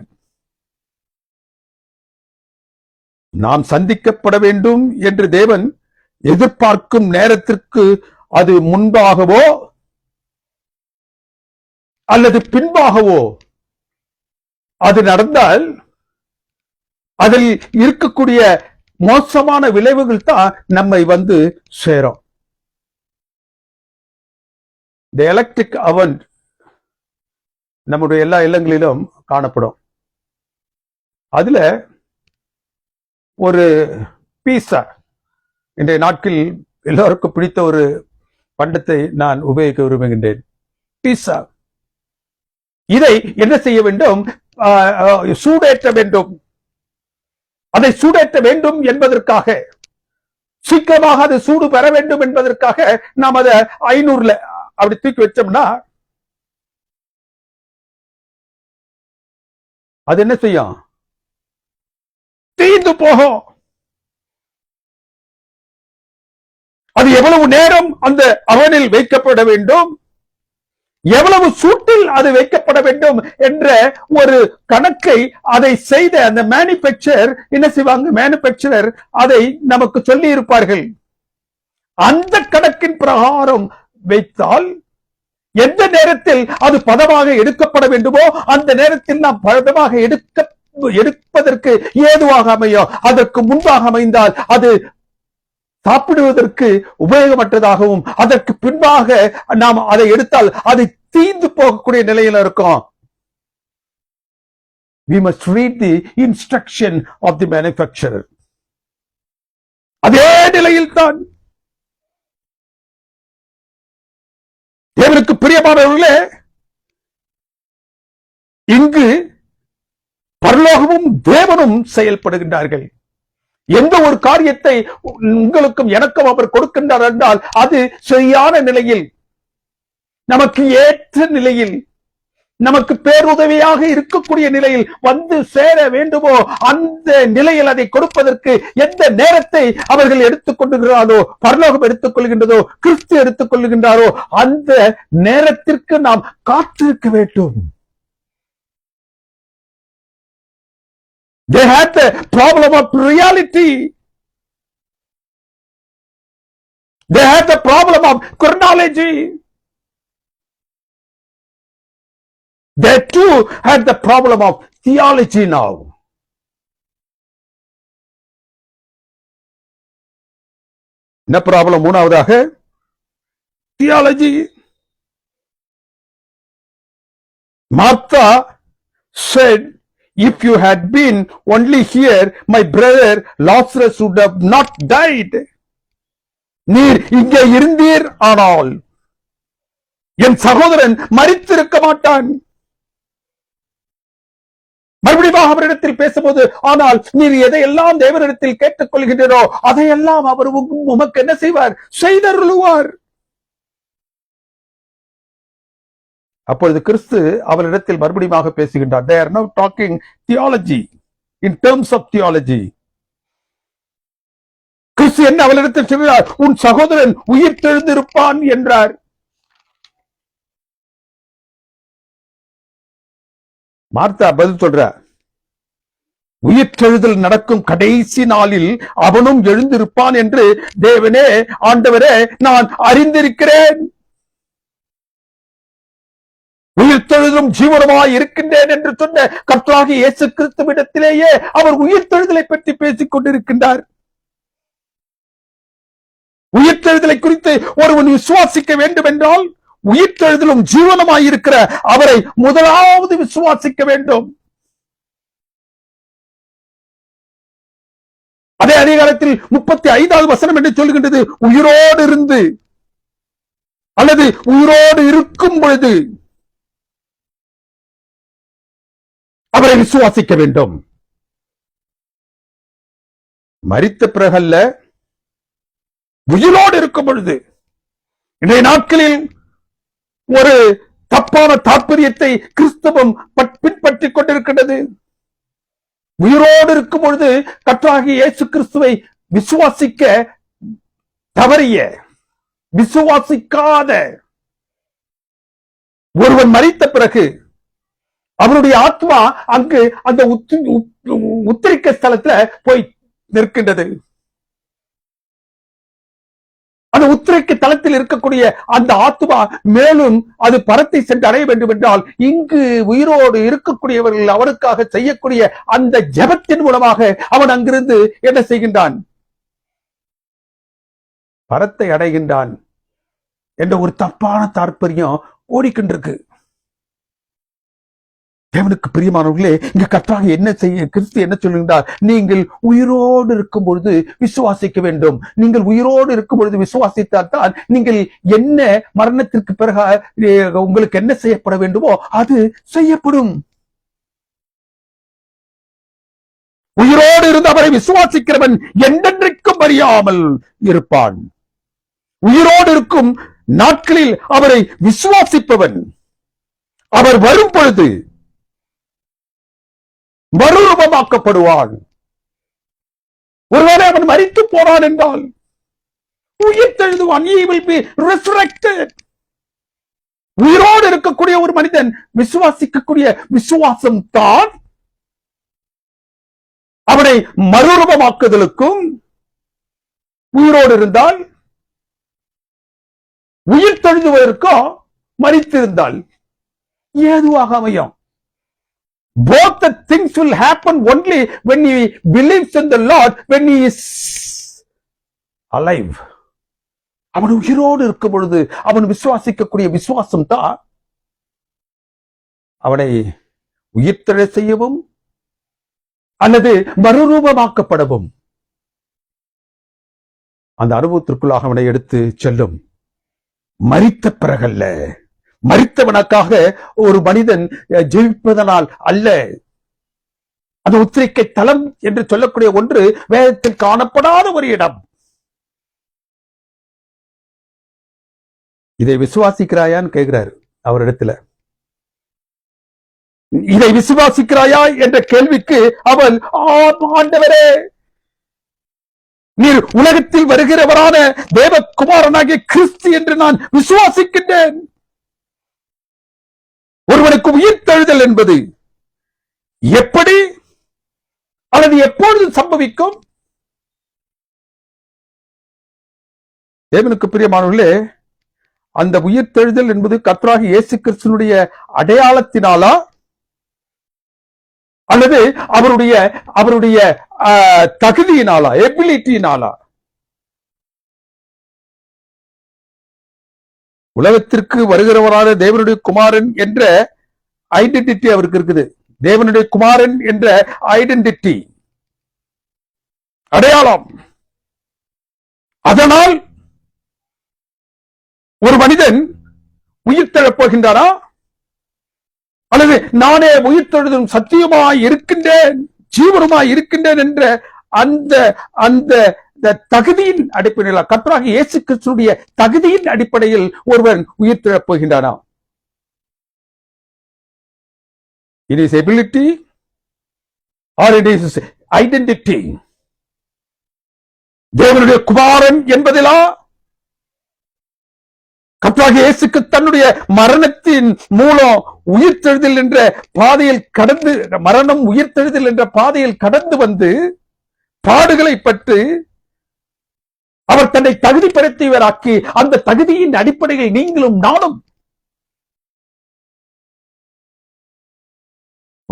நாம் சந்திக்கப்பட வேண்டும் என்று தேவன் எதிர்பார்க்கும் நேரத்திற்கு அது முன்பாகவோ அல்லது பின்பாகவோ அது நடந்தால் அதில் இருக்கக்கூடிய மோசமான விளைவுகள் தான் நம்மை வந்து சேரும். இந்த எலக்ட்ரிக் அவன் நம்முடைய எல்லா இல்லங்களிலும் காணப்படும். அதுல ஒரு பீஸா, இன்றைய நாட்களில் எல்லோருக்கும் பிடித்த ஒரு பண்டத்தை நான் உபயோகிக்க விரும்புகின்றேன். பீஸா. இதை என்ன செய்ய வேண்டும்? சூடேற்ற வேண்டும். அதை சூடேற்ற வேண்டும் என்பதற்காக, சீக்கிரமாக அது சூடு பெற வேண்டும் என்பதற்காக நாம் அதை 500ல அப்படி தூக்கி வச்சோம்னா அது என்ன செய்யும்? தீந்து போகும். அது எவ்வளவு நேரம் அந்த அவனில் வைக்கப்பட வேண்டும், எவ்வளவு சூட்டில் அது வைக்கப்பட வேண்டும் என்ற ஒரு கணக்கை அதை செய்த அந்த மேனுபேக்சரர் என்ன செய்வாங்க? மேனுபேக்சரர் அதை நமக்கு சொல்லி இருப்பார்கள். அந்த கணக்கின் பிரகாரம் வைத்தால் எந்த நேரத்தில் அது பதமாக எடுக்கப்பட வேண்டுமோ அந்த நேரத்தில் நாம் பதமாக எடுப்பதற்கு ஏதுவாக அமையும். அதற்கு முன்பாக அமைந்தால் அது சாப்பிடுவதற்கு உபயோகமற்றதாகவும், அதற்கு பின்பாக நாம் அதை எடுத்தால் அது தீந்து போகக்கூடிய நிலையில் இருக்கும். We must read the instruction of the manufacturer. அதே நிலையில் தான் தேவனுக்கு பிரியமானவர்களே, இங்கு பரலோகமும் தேவனும் செயல்படுகின்றார்கள். எந்த ஒரு காரியத்தை உங்களுக்கும் எனக்கும் அவர் கொடுக்கின்றார் என்றால் அது சரியான நிலையில், நமக்கு ஏற்ற நிலையில், நமக்கு பேருதவியாக இருக்கக்கூடிய நிலையில் வந்து சேர வேண்டுமோ அந்த நிலையில் அதை கொடுப்பதற்கு எந்த நேரத்தை அவர்கள் எடுத்துக் கொள்ளுகிறாரோ, பரலோகம் எடுத்துக் கொள்கின்றதோ, கிறிஸ்து எடுத்துக் கொள்ளுகின்றாரோ அந்த நேரத்திற்கு நாம் காத்திருக்க வேண்டும். They had the problem of reality. They had the problem of chronology. They too had the problem of theology now. என்ன ப்ராப்ளம்? மூணாவதாக theology. Martha said, if you had been only here, my brother Lazarus would have not died. நீர் இங்கே இருந்தீர் ஆனால் என் சகோதரன் மரித்திருக்க மாட்டான். மறுபடியும் அவரிடத்தில் பேசும்போது, ஆனால் நீர் எதையெல்லாம் தேவனிடத்தில் கேட்டுக் கொள்கின்றோ அதையெல்லாம் அவர் உமக்கு என்ன செய்வார்? செய்தருளுவார். அப்பொழுது கிறிஸ்து அவரிடத்தில் மறுபடியும் பேசுகின்றார். They are now talking theology, in terms of theology. கிறிஸ்து என்ன அவரிடத்தில் சொல்கிறார்? உன் சகோதரன் உயிர் தெழுந்திருப்பான் என்றார். மார்த்தா பதில் சொல்றார், உயிர்த்தெழுதல் நடக்கும் கடைசி நாளில் அவனும் எழுந்திருப்பான் என்று தேவனே, ஆண்டவரே, நான் அறிந்திருக்கிறேன். உயிர்த்தெழுதலும் ஜீவனமாய் இருக்கின்றேன் என்று சொன்ன கர்த்தராகிய இயேசு கிறிஸ்துவிடத்திலேயே அவர் உயிர்த்தெழுதலை பற்றி பேசிக் கொண்டிருக்கின்றார். உயிர்த்தெழுதலை குறித்து ஒருவன் விசுவாசிக்க வேண்டும் என்றால் உயிர்த்தெழுதலும் ஜீவனமாய் இருக்கிற அவரை முதலாவது விசுவாசிக்க வேண்டும். அதே அதிகாரத்தில் 35வது வசனம் என்று சொல்கின்றது, உயிரோடு இருந்து அல்லது உயிரோடு இருக்கும் பொழுது அவரை விசுவாசிக்க வேண்டும். மரித்த பிறகல்ல, உயிரோடு இருக்கும் பொழுது. இன்றைய நாட்களில் ஒரு தப்பான தாற்பயத்தை கிறிஸ்தவம் பின்பற்றிக் கொண்டிருக்கின்றது. உயிரோடு இருக்கும் பொழுது கர்த்தராகிய இயேசு கிறிஸ்துவை விசுவாசிக்க தவறிய, விசுவாசிக்காத ஒருவன் மரித்த பிறகு அவருடைய ஆத்மா அங்கு அந்த உத்திரிக்க ஸ்தலத்துல போய் நிற்கின்றது. அந்த உத்திரைக்கு தளத்தில் இருக்கக்கூடிய அந்த ஆத்மா மேலும் அது பரத்தை சென்று அடைய வேண்டும் என்றால் இங்கு உயிரோடு இருக்கக்கூடியவர்கள் அவனுக்காக செய்யக்கூடிய அந்த ஜெபத்தின் மூலமாக அவன் அங்கிருந்து என்ன செய்கின்றான்? பரத்தை அடைகின்றான் என்ற ஒரு தப்பான தாற்பயம் ஓடிக்கொண்டிருக்கு. தேவனுக்கு பிரியமானவர்களே, இங்க கர்த்தராக என்ன செய்ய கிறிஸ்து என்ன சொல்லுகிறார்? நீங்கள் உயிரோடு இருக்கும் பொழுது விசுவாசிக்க வேண்டும். நீங்கள் உயிரோடு இருக்கும் பொழுது விசுவாசித்தால் தான் நீங்கள் என்ன மரணத்திற்கு பிறகு உங்களுக்கு என்ன செய்யப்பட வேண்டுமோ அது செய்யப்படும். உயிரோடு இருந்து அவரை விசுவாசிக்கிறவன் என்றென்றைக்கும் அறியாமல் இருப்பான். உயிரோடு இருக்கும் நாட்களில் அவரை விசுவாசிப்பவன் அவர் வரும் பொழுது மறுரூபமாக்கப்படுவான். ஒருவேளை அவன் மரித்து போனான் என்றால் உயிர் தெழுதுவான். He will be resurrected. உயிரோடு இருக்கக்கூடிய ஒரு மனிதன் விசுவாசிக்கக்கூடிய விசுவாசம் தான் அவனை மறுரூபமாக்குதலுக்கும், உயிரோடு இருந்தால் உயிர் தெழுதுவதற்கும், மரித்திருந்தால் ஏதுவாக அமையும். Both the things will happen only when he believes in the Lord, when he is alive. அவன் உயிரோடு இருக்கும் பொழுது அவன் விசுவாசிக்கக்கூடிய விசுவாசம் தான் அவனை உயிர்த்தெழ செய்யவும் அல்லது மறுரூபமாக்கப்படவும் அந்த அனுபவத்திற்குள்ளாக அவனை எடுத்து செல்லும். மரித்த பிறகல்ல, மரித்தவனுக்காக ஒரு மனிதன் ஜெயிப்பதனால் அல்ல. அது உத்திரிக்கை தலம் என்று சொல்லக்கூடிய ஒன்று வேதத்தில் காணப்படாத ஒரு இடம். இதை விசுவாசிக்கிறாயான்னு கேட்கிறாரு அவரிடத்துல. இதை விசுவாசிக்கிறாயா என்ற கேள்விக்கு அவள், ஆண்டவரே, நீர் உலகத்தில் வருகிறவரான தேவகுமாரனாகிய கிறிஸ்து என்று நான் விசுவாசிக்கின்றேன். ஒருவனுக்கு உயிர் தழுதல் என்பது எப்படி அல்லது எப்பொழுது சம்பவிக்கும்? தேவனுக்கு பிரியமானவர்களே, அந்த உயிர் தெழுதல் என்பது கர்த்தராகிய இயேசு கிறிஸ்துவினுடைய அடையாளத்தினாலா அல்லது அவருடைய தகுதியினாலா, எபிலிட்டியினாலா? உலகத்திற்கு வருகிறவரான தேவனுடைய குமாரன் என்ற ஐடென்டிட்டி அவருக்கு இருக்குது. தேவனுடைய குமாரன் என்ற ஐடென்டிட்டி, அடையாளம். அதனால் ஒரு மனிதன் உயிர் தெழப் போகின்றாரா அல்லது நானே உயிர் தெழுதும் சத்தியமாய் இருக்கின்றேன், ஜீவனுமாய் இருக்கின்றேன் என்ற அந்த அந்த தகுதியின் அடிப்படையில், கர்த்தராகிய இயேசு கிறிஸ்துவினுடைய தகுதியின் அடிப்படையில் ஒருவன் உயிர் தெழப் போகின்றானா? It is ability or it is identity. தேவனுடைய குமாரன் என்பதிலா, கர்த்தராகிய இயேசுக்கு தன்னுடைய மரணத்தின் மூலம் உயிர்த்தெழுதல் என்ற பாதையில் கடந்து, மரணம் உயிர்த்தெழுதல் என்ற பாதையில் கடந்து வந்து பாடுகளை பட்டு அவர் தன்னை தகுதி படுத்தியவராக்கி, அந்த தகுதியின் அடிப்படையில் நீங்களும் நானும்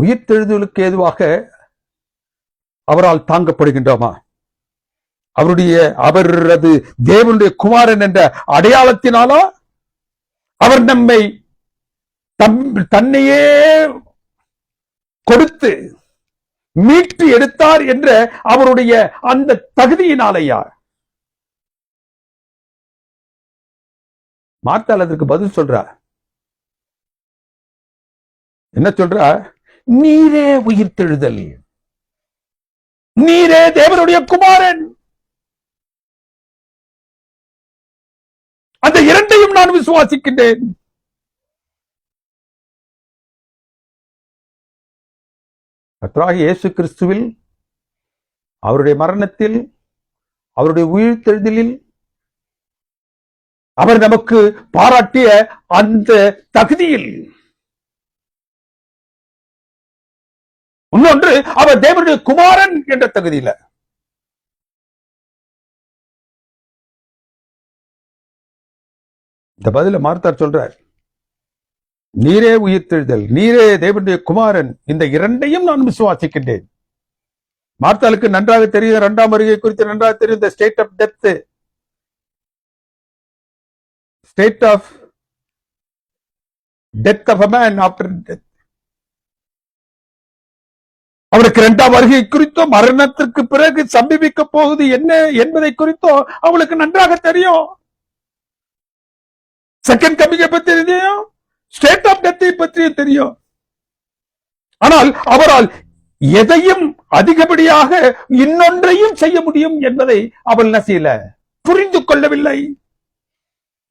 உயிர்த்தெழுதலுக்கு ஏதுவாக அவரால் தாங்கப்படுகின்றோமா? அவரது தேவனுடைய குமாரன் என்ற அடையாளத்தினாலா, அவர் நம்மை தன்னையே கொடுத்து மீட்டு எடுத்தார் என்ற அவருடைய அந்த தகுதியினாலையா? மார்த்தாள் அதற்கு பதில் சொல்றார். என்ன சொல்றார்? நீரே உயிர்த்தெழுதல், நீரே தேவனுடைய குமாரன். அந்த இரண்டையும் நான் விசுவாசிக்கின்றேன். கர்த்தராகிய இயேசு கிறிஸ்துவில், அவருடைய மரணத்தில், அவருடைய உயிர்த்தெழுதலில் அவர் நமக்கு பாராட்டிய அந்த தகுதியில், இன்னொன்று அவர் தேவனுடைய குமாரன் என்ற தகுதியில. இந்த பதில மார்த்தார் சொல்றார், நீரே உயிர்த்தெழுதல், நீரே தேவனுடைய குமாரன், இந்த இரண்டையும் நான் விசுவாசிக்கின்றேன். மார்த்தாளுக்கு நன்றாக தெரியும், இரண்டாம் வருகை குறித்து நன்றாக தெரியும். the state of death, state of death of a man after death. அவளுக்கு இரண்டாம் வருகை குறித்தோ மரணத்திற்கு பிறகு சம்பவிக்க போகுது என்ன என்பதை குறித்தோ அவளுக்கு நன்றாக தெரியும். செகண்ட் கமிங்கை பற்றி தெரியும், ஸ்டேட் ஆஃப் டெத்தை பற்றியும் தெரியும். ஆனால் அவரால் எதையும் அதிகப்படியாக இன்னொன்றையும் செய்ய முடியும் என்பதை அவள் என்ன செய்யல, புரிந்து கொள்ளவில்லை.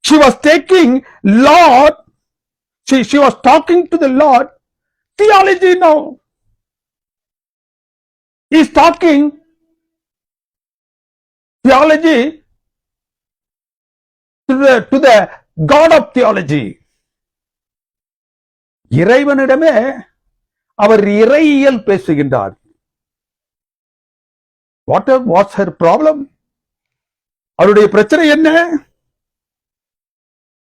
She was taking Lord, she was talking to the Lord theology now. He is talking theology to the God of theology. இறைவனிடமே அவர் இறையியல் பேசுகின்றார். What was her problem? அவருடைய பிரச்சனை என்ன?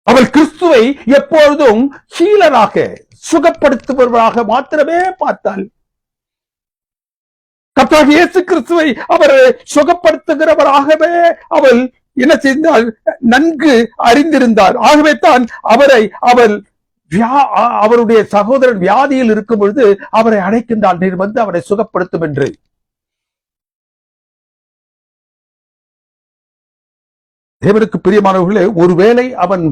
அவள் கிறிஸ்துவை எப்பொழுதும் ஹீலராக, சுகப்படுத்துபவராக மாத்திரமே பார்த்தாள். கர்த்தராகிய இயேசு கிறிஸ்துவை அவர் சுகப்படுத்துகிறவராகவே அவள் என்ன செய்தால் நன்கு அறிந்திருந்தார். ஆகவே தான் அவள் அவருடைய சகோதரன் வியாதியில் இருக்கும் பொழுது அவரை அழைக்கின்றால், நீர் வந்து அவரை சுகப்படுத்தும் என்று. தேவனுக்கு பிரியமானவர்களே, ஒருவேளை அவன்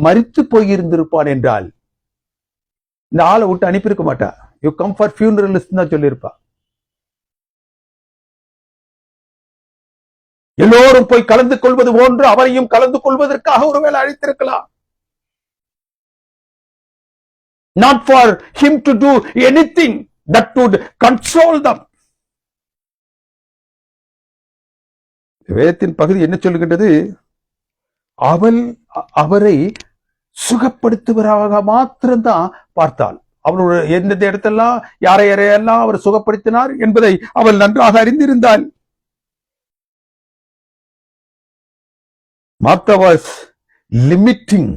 மரித்து போயிருந்திருப்பான் என்றால் இந்த ஆளை விட்டு அனுப்பியிருக்க மாட்டா. யூ கம் ஃபார் ஃபியூனரலிஸ்ட் தான் சொல்லியிருப்பா. எல்லோரும் போய் கலந்து கொள்வது போன்று அவரையும் கலந்து கொள்வதற்காக ஒருவேளை அழைத்திருக்கலாம். Not for him to do anything that would console them. வேதத்தின் பகுதி என்ன சொல்லுகின்றது? அவரை சுகப்படுத்துவராக மாத்திரம்தான் பார்த்தாள். அவளுடைய எந்தெந்த இடத்தெல்லாம் யாரையெல்லாம் அவர் சுகப்படுத்தினார் என்பதை அவள் நன்றாக அறிந்திருந்தாள். Martha was limiting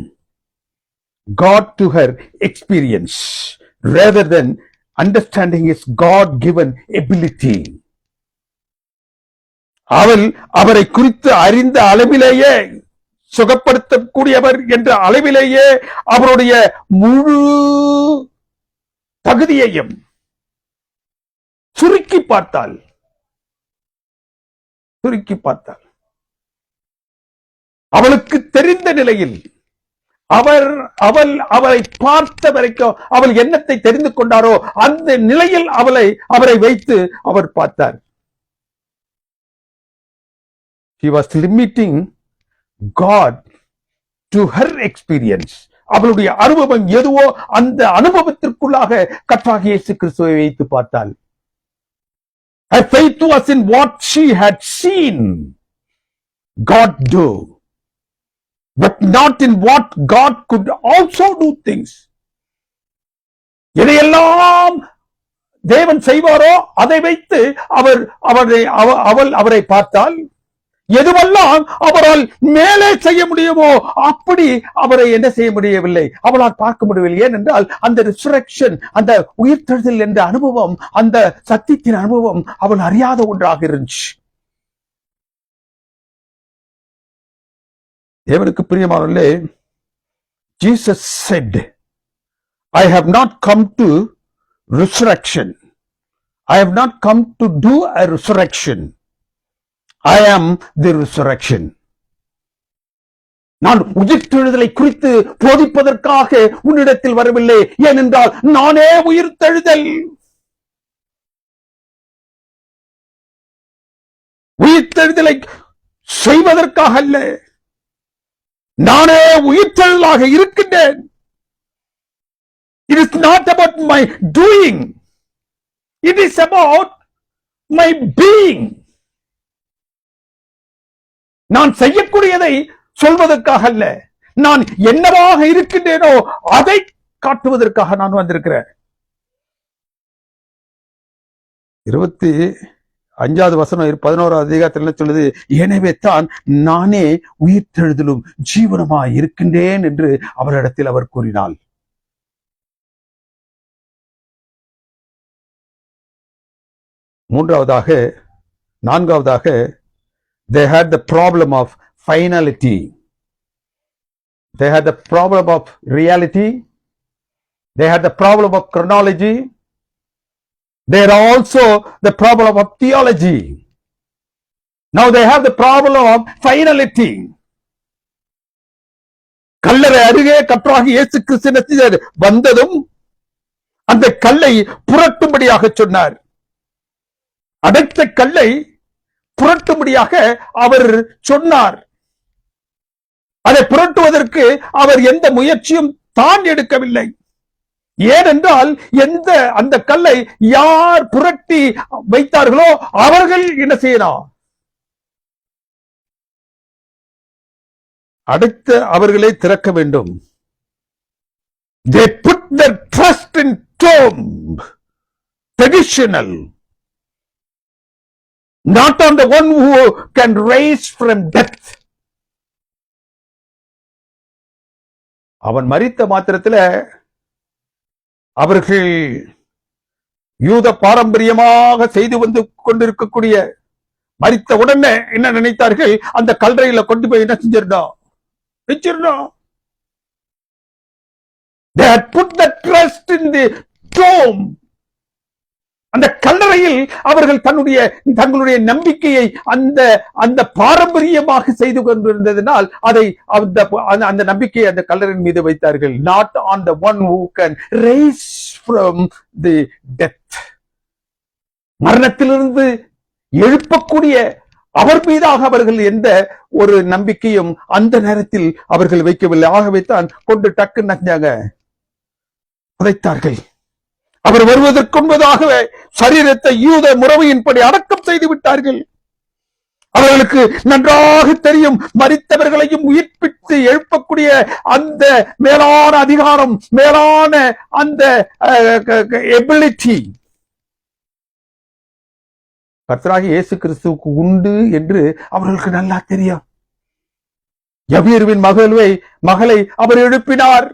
God to her experience rather than understanding his God-given ability. அவள் அவரை குறித்து அறிந்த அளவிலேயே, சுகப்படுத்தக்கூடியவர் என்ற அளவிலேயே அவருடைய முழு தகுதியையும் சுருக்கி பார்த்தாள். அவளுக்கு தெரிந்த நிலையில் அவரை பார்த்த வரைக்கும் அவள் என்னத்தை தெரிந்து கொண்டாரோ அந்த நிலையில் அவரை வைத்து அவர் பார்த்தார். He was limiting God to her experience. அவளுடைய அனுபவம் எதுவோ அந்த அனுபவத்திற்குள்ளாக கர்த்தராகிய இயேசு கிறிஸ்துவை வைத்து பார்த்தாள். Her faith was in what she had seen God do, but not in what God could also do things. எதையெல்லாம் தேவன் செய்வாரோ அதை வைத்து அவரை பார்த்தால், எதுவெல்லாம் அவரால் மேலே செய்ய முடியுமோ அப்படி அவரை என்ன செய்ய முடியவில்லை, அவளால் பார்க்க முடியவில்லை. ஏனென்றால் அந்த ரிசரக்ஷன், அந்த உயிர்த்தெழுதல் என்ற அனுபவம், அந்த சத்தியத்தின் அனுபவம் அவள் அறியாத ஒன்றாக இருந்துச்சு. தேவனுக்கு பிரியமானவர்களே, Jesus said, I have not come to resurrection. I have not come to do a resurrection. I am the resurrection. நான் உயிர்த்தெழுதலை குறித்து போதிப்பதற்காக உன்னிடத்தில் வரவில்லை, ஏனென்றால் நானே உயிர்த்தெழுதல். உயிர்த்தெழுதலை செய்வதற்காக அல்ல, நானே உயிர்த்தெழுதலாக இருக்கின்றேன். It is not about my doing. It is about my being. நான் செய்யக்கூடியதை சொல்வதற்காக அல்ல, நான் என்னவாக இருக்கின்றேனோ அதை காட்டுவதற்காக நான் வந்திருக்கிறேன். 25வது வசனம் 11வது அதிகாரத்தில் சொல்லுது, எனவே தான் நானே உயிர்த்தெழுதலும் ஜீவனமாய் இருக்கின்றேன் என்று அவரிடத்தில் அவர் கூறினாள். நான்காவதாக they had the problem of finality. They had the problem of reality. They had the problem of chronology. There are also the problem of theology. Now they have the problem of finality. கல்லறை அருகே கர்த்தராகிய இயேசு கிறிஸ்து வந்ததும் அந்த கல்லை புரட்டும்படியாக சொன்னார். அடைத்த கல்லை புரட்டும்படியாக அவர் சொன்னார். அதை புரட்டுவதற்கு அவர் எந்த முயற்சியும் தான் எடுக்கவில்லை. ஏனென்றால் அந்த கல்லை யார் புரட்டி வைத்தார்களோ அவர்கள் என்ன செய்யலாம், அடுத்த அவர்களை திறக்க வேண்டும். They put their trust in tomb, traditional, not on the one who can raise from death. அவன் மரித்த மாத்திரத்தில் அவர்கள் யூத பாரம்பரியமாக செய்து வந்து கொண்டிருக்கக்கூடிய மரித்த உடனே என்ன நினைத்தார்கள், அந்த கல்லறையில கொண்டு போய் என்ன செஞ்சிருந்தோம். They had put the trust in the tomb. அந்த கல்லறையில் அவர்கள் தங்களுடைய நம்பிக்கையை அந்த பாரம்பரியமாக செய்து கொண்டிருந்ததனால் அதை அந்த நம்பிக்கையை அந்த கல்லறையின் மீது வைத்தார்கள். Not on the one who can raise from the death. மரணத்திலிருந்து எழுப்பக்கூடிய அவர் மீதாக அவர்கள் எந்த ஒரு நம்பிக்கையும் அந்த நேரத்தில் அவர்கள் வைக்கவில்லை. ஆகவே தான் கொண்டு டக்கு நஞ்சாங்க புதைத்தார்கள். அவர் வருவதற்கு முன்பதாகவே சரீரத்தை யூத முறையின்படி அடக்கம் செய்து விட்டார்கள். அவர்களுக்கு நன்றாக தெரியும், மரித்தவர்களையும் உயிர்ப்பித்து எழுப்பக்கூடிய அந்த மேலான அதிகாரம், மேலான அந்த எபிலிட்டி கர்த்தராகிய இயேசு கிறிஸ்துவுக்கு உண்டு என்று அவர்களுக்கு நல்லா தெரியும். யவீருவின் மகளை அவர் எழுப்பினார்.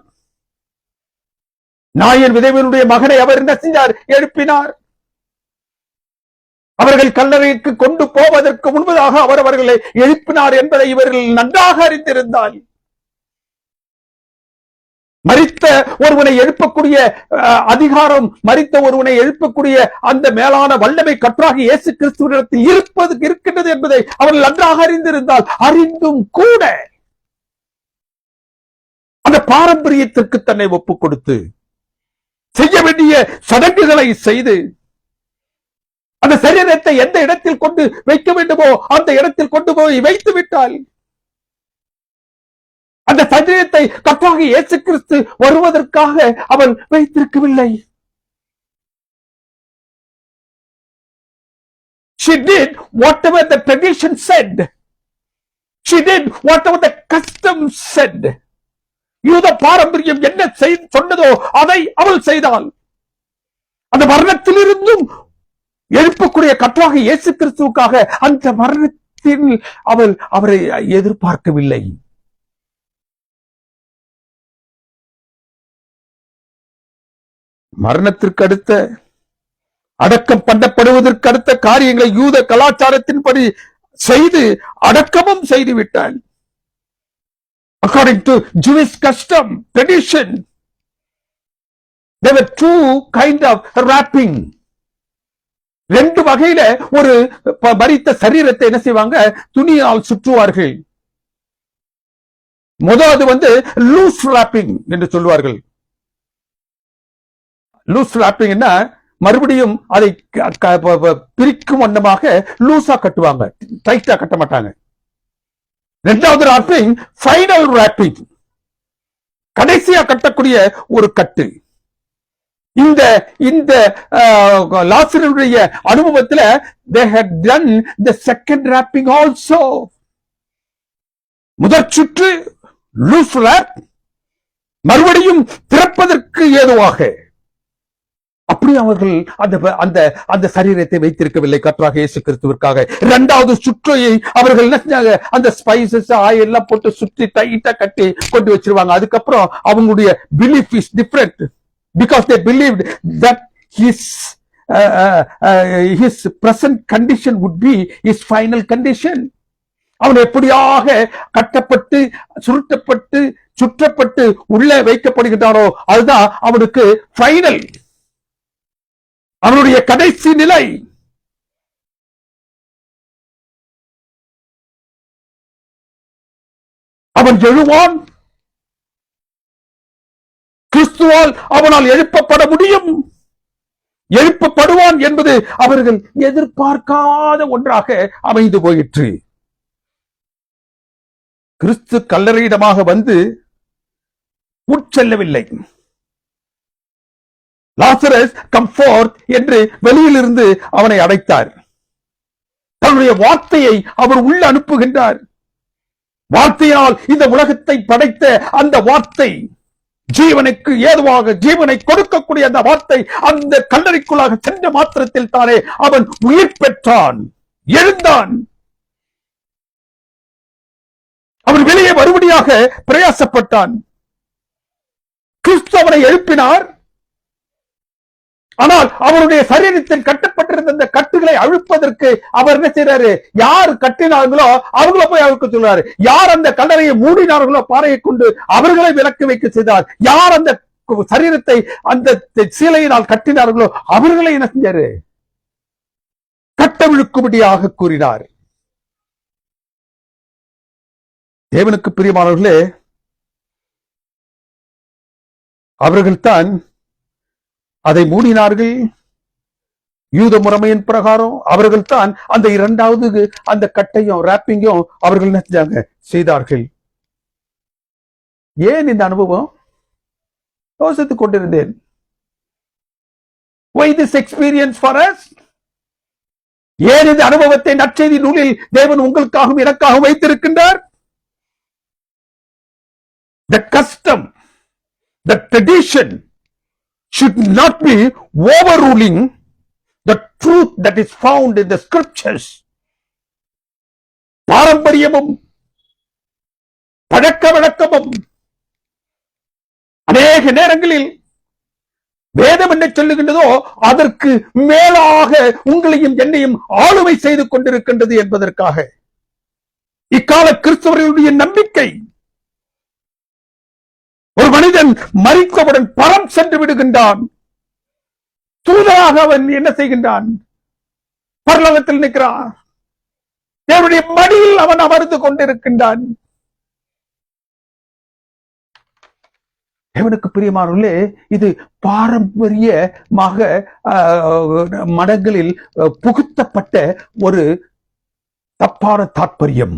நாயன் விதவையினுடைய மகனை அவர் என்ன செஞ்சார், எழுப்பினார். அவர்கள் கல்லறைக்கு கொண்டு போவதற்கு முன்பதாக அவர் அவர்களை எழுப்பினார் என்பதை இவர்கள் நன்றாக அறிந்திருந்தார். மரித்த ஒருவனை எழுப்பக்கூடிய அதிகாரம், மரித்த ஒருவனை எழுப்பக்கூடிய அந்த மேலான வல்லமை கர்த்தராகிய இயேசு கிறிஸ்துவினிடத்தில் இருக்கின்றது என்பதை அவர்கள் நன்றாக அறிந்திருந்தால், அறிந்தும் கூட அந்த பாரம்பரியத்திற்கு தன்னை ஒப்புக் கொடுத்து செய்ய வேண்டிய சடங்குகளை செய்து அந்த சரீரத்தை எந்த இடத்தில் கொண்டு வைக்க வேண்டுமோ அந்த இடத்தில் கொண்டு போய் வைத்து விட்டால் அந்த சரீரத்தை கர்த்தராகிய இயேசு கிறிஸ்து வருவதற்காக அவள் வைத்திருக்கவில்லை. She did whatever the tradition said. She did whatever the custom said. யூத பாரம்பரியம் என்ன சொன்னதோ அதை அவள் செய்தாள். அந்த மரணத்திலிருந்தும் எழுப்பக்கூடிய கர்த்தராகிய இயேசு கிறிஸ்துவுக்காக அந்த மரணத்தில் அவள் அவரை எதிர்பார்க்கவில்லை. மரணத்திற்கு அடுத்த அடக்கம் பண்ணப்படுவதற்கு அடுத்த காரியங்களை யூத கலாச்சாரத்தின்படி செய்து அடக்கமும் செய்து விட்டாள். According to Jewish custom, tradition, there were two kind of wrapping. ரெண்டு வகையில ஒரு மரித்த சரீரத்தை என்ன செய்வாங்க, துணியால் சுற்றுவார்கள். முதலாவது லூஸ் ராப்பிங் என்று சொல்லுவார்கள். லூஸ் ராப்பிங் என்ன, மறுபடியும் அதை பிரிக்கும் வண்ணமாக லூசா கட்டுவாங்க, டைட்டா கட்ட மாட்டாங்க. இரண்டாவது ராப்பிங் ஃபைனல் ராப்பிங், கடைசியா கட்டக்கூடிய ஒரு கட்டு. இந்த இந்த லாசருடைய அனுபவத்துல they had done the second wrapping also. முதற் சுற்று லூஸ் ராப், மறுபடியும் திறப்பதற்கு ஏதுவாக. அப்படி அவர்கள் அந்த அந்த சரீரத்தை வைத்திருக்கவில்லை கர்த்தராகிய இயேசு கிறிஸ்துவிற்காக. இரண்டாவது சுற்றையை அவர்கள் என்ன செஞ்சாங்க, அந்த ஸ்பைசஸ் ஆயில் எல்லாம் போட்டு சுற்றி டைட்டா கட்டி கொண்டு வச்சிருவாங்க. அதுக்கப்புறம் அவங்களுடைய belief is different, because they believed that his present condition would be his final condition. அவன் எப்படியாக கட்டப்பட்டு சுருட்டப்பட்டு சுற்றப்பட்டு உள்ளே வைக்கப்படுகின்றானோ அதுதான் அவனுக்கு ஃபைனல். அவனுடைய கடைசி நிலை. அவன் எழுவான், கிறிஸ்துவால் அவனால் எழுப்பப்பட முடியும், எழுப்பப்படுவான் என்பது அவர்கள் எதிர்பார்க்காத ஒன்றாக அமைந்து போயிற்று. கிறிஸ்து கல்லறையிடமாக வந்து உட்செல்லவில்லை. லாசரஸ் கம் ஃபோர்த் என்று வெளியிலிருந்து அவனை அழைத்தார். தன்னுடைய வார்த்தையை அவர் உள்ள அனுப்புகின்றார். வார்த்தையால் இந்த உலகத்தை படைத்த அந்த வார்த்தை, ஜீவனுக்கு ஏதுவாக ஜீவனை கொடுக்கக்கூடிய அந்த வார்த்தை அந்த கல்லறைக்குள்ளாக சென்ற மாத்திரத்தில் தானே அவன் உயிர் பெற்றான், எழுந்தான். அவன் வெளியே வரும்படியாக பிரயாசப்பட்டான். கிறிஸ்து அவனை எழுப்பினார். ஆனால் அவருடைய சரீரத்தில் கட்டப்பட்டிருந்த அந்த கட்டுகளை அழுப்பதற்கு அவர் என்ன செய்யறாரு? யார் கட்டினார்களோ அவங்கள போய் அவருக்கு சொல்றாரு. யார் அந்த கல்லறையை மூடினார்களோ பாறையை கொண்டு அவர்களை விலக்கு வைக்க செய்தார். யார் அந்த சரீரத்தை அந்த சீலையினால் கட்டினார்களோ அவர்களை என்ன செஞ்சாரு? கட்டவிழுக்கும்படியாக கூறினார். தேவனுக்கு பிரியமானவர்களே, அவர்கள்தான் அதை மூடினார்கள். யூத முறைமையின் பிரகாரம் அவர்கள் தான் அந்த இரண்டாவது அந்த கட்டையும் ராப்பிங்கும் அவர்கள் என்ன செய்தார்கள். ஏன் இந்த அனுபவம்? யோசித்துக் கொண்டிருந்தேன். Why this experience for us? ஏன் இந்த அனுபவத்தை நற்செய்தி நூலில் தேவன் உங்களுக்காகவும் எனக்காகவும் வைத்திருக்கின்றார்? The custom, the tradition should not be overruling the truth that is found in the scriptures. பாரம்பரியமும் பழக்க வழக்கமும் அநேக நேரங்களில் வேதம் என்ன சொல்லுகின்றதோ அதற்கு மேலாக உங்களையும் என்னையும் ஆளுமை செய்து கொண்டிருக்கின்றது என்பதற்காக இக்கால கிறிஸ்தவர்களுடைய நம்பிக்கை, ஒரு மனிதன் மரித்தவுடன் பரம் சென்று விடுகின்றான். தூதராக அவன் என்ன செய்கின்றான்? பரலோகத்தில் நிற்கிறான். தேவனுடைய மடியில் அவன் அமர்ந்து கொண்டிருக்கின்றான். தேவனுக்கு பிரியமானவர்களே, இது பாரம்பரியமாக மடங்களில் புகுத்தப்பட்ட ஒரு தப்பான தாற்பயம்.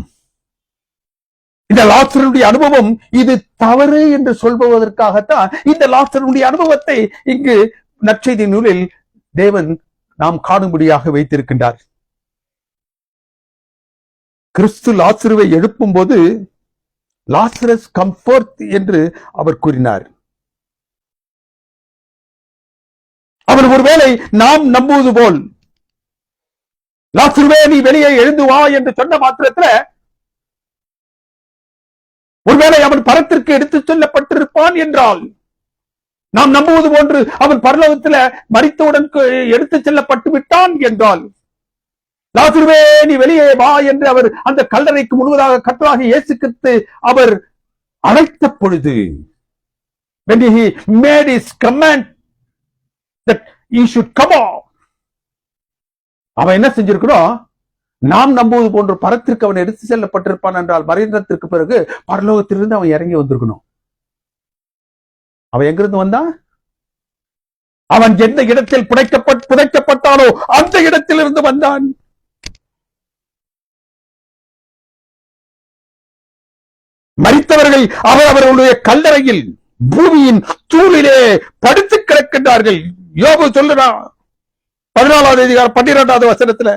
இந்த லாசருடைய அனுபவம் இது தவறு என்று சொல்பவதற்காகத்தான் இந்த லாசருடைய அனுபவத்தை இங்கு நற்செய்தி நூலில் தேவன் நாம் காணும்படியாக வைத்திருக்கின்றார். கிறிஸ்து லாசருவை எழுப்பும் போது லாசரஸ் கம்ஃபோர்ட் என்று அவர் கூறினார். அவர் ஒருவேளை நாம் நம்புவது போல் லாசருவே நீ வெளியே எழுந்து வா என்று சொன்ன மாத்திரத்தில் ஒருவேளை அவன் பரத்திற்கு எடுத்துச் செல்லப்பட்டிருப்பான் என்றால், நாம் நம்புவது போன்று அவன் பரலோகத்தில் மரித்தவுடன் எடுத்துச் செல்லப்பட்டு விட்டான் என்றால், லாசருவே நீ வெளியே வா என்று அவர் அந்த கல்லறைக்கு முழுவதாக கர்த்தராகிய இயேசு கிறிஸ்து அவர் அழைத்த பொழுது, when he made his command that he should come out, அவன் என்ன செஞ்சிருக்கணும்? நாம் நம்புவது போன்ற பரத்திற்கு அவன் எடுத்து செல்லப்பட்டிருப்பான் என்றால் மரணத்திற்கு பிறகு பரலோகத்திலிருந்து அவன் இறங்கி வந்திருக்கணும். அவன் எங்கிருந்து வந்தான்? அவன் எந்த இடத்தில் புதைக்கப்பட்டானோ அந்த இடத்திலிருந்து வந்தான். மரித்தவர்கள் அவர்களுடைய கல்லறையில் பூமியின் தூளிலே படுத்து கிடக்கின்றார்கள். யோபு சொல்லுறான் 14வது அதிகாரம் 12வது வசனத்துல,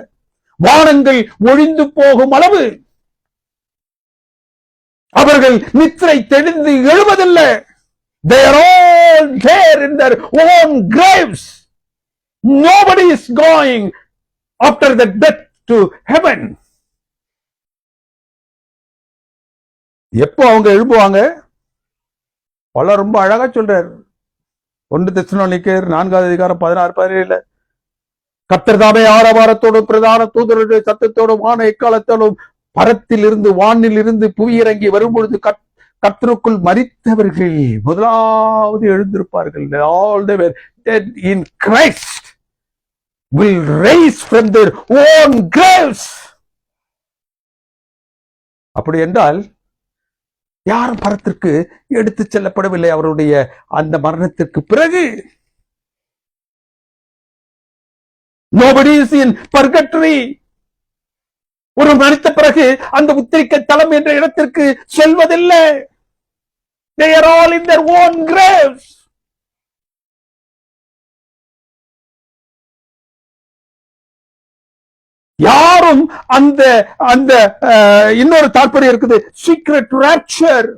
வானங்கள் ஒழிந்து போகும் அளவு அவர்கள் நித்திரை தெளிந்து எழுவதில்லை. They are all there in their own graves. Nobody is going after the death to heaven. எப்போ அவங்க எழுப்புவாங்க? பல ரொம்ப அழகா சொல்றார். 1 தெசலோனிக்கேயர் 4வது அதிகாரம் 16-17 கர்த்தர் தாமே ஆரவாரத்தோடும் பிரதான தூதருடைய சத்தத்தோடும் வான எக்காலத்தோடும் பரத்தில் இருந்து வானில் இருந்து புவி இறங்கி வரும்பொழுது கர்த்தருக்குள் மரித்தவர்கள் முதலாவது எழுந்திருப்பார்கள். All they were dead in Christ. will rise from their own graves. அப்படி என்றால் யாரும் பரத்திற்கு எடுத்து செல்லப்படவில்லை. அவருடைய அந்த மரணத்திற்கு பிறகு nobody is in purgatory. ஒரு மரித்த பிறகு அந்த உத்திரிக்கை தலம் என்ற இடத்திற்கு செல்வதில்லை. They are all in their own graves. யாரும் அந்த அந்த இன்னொரு தாற்பயம் இருக்குது, சீக்ரெட் ராப்சர்.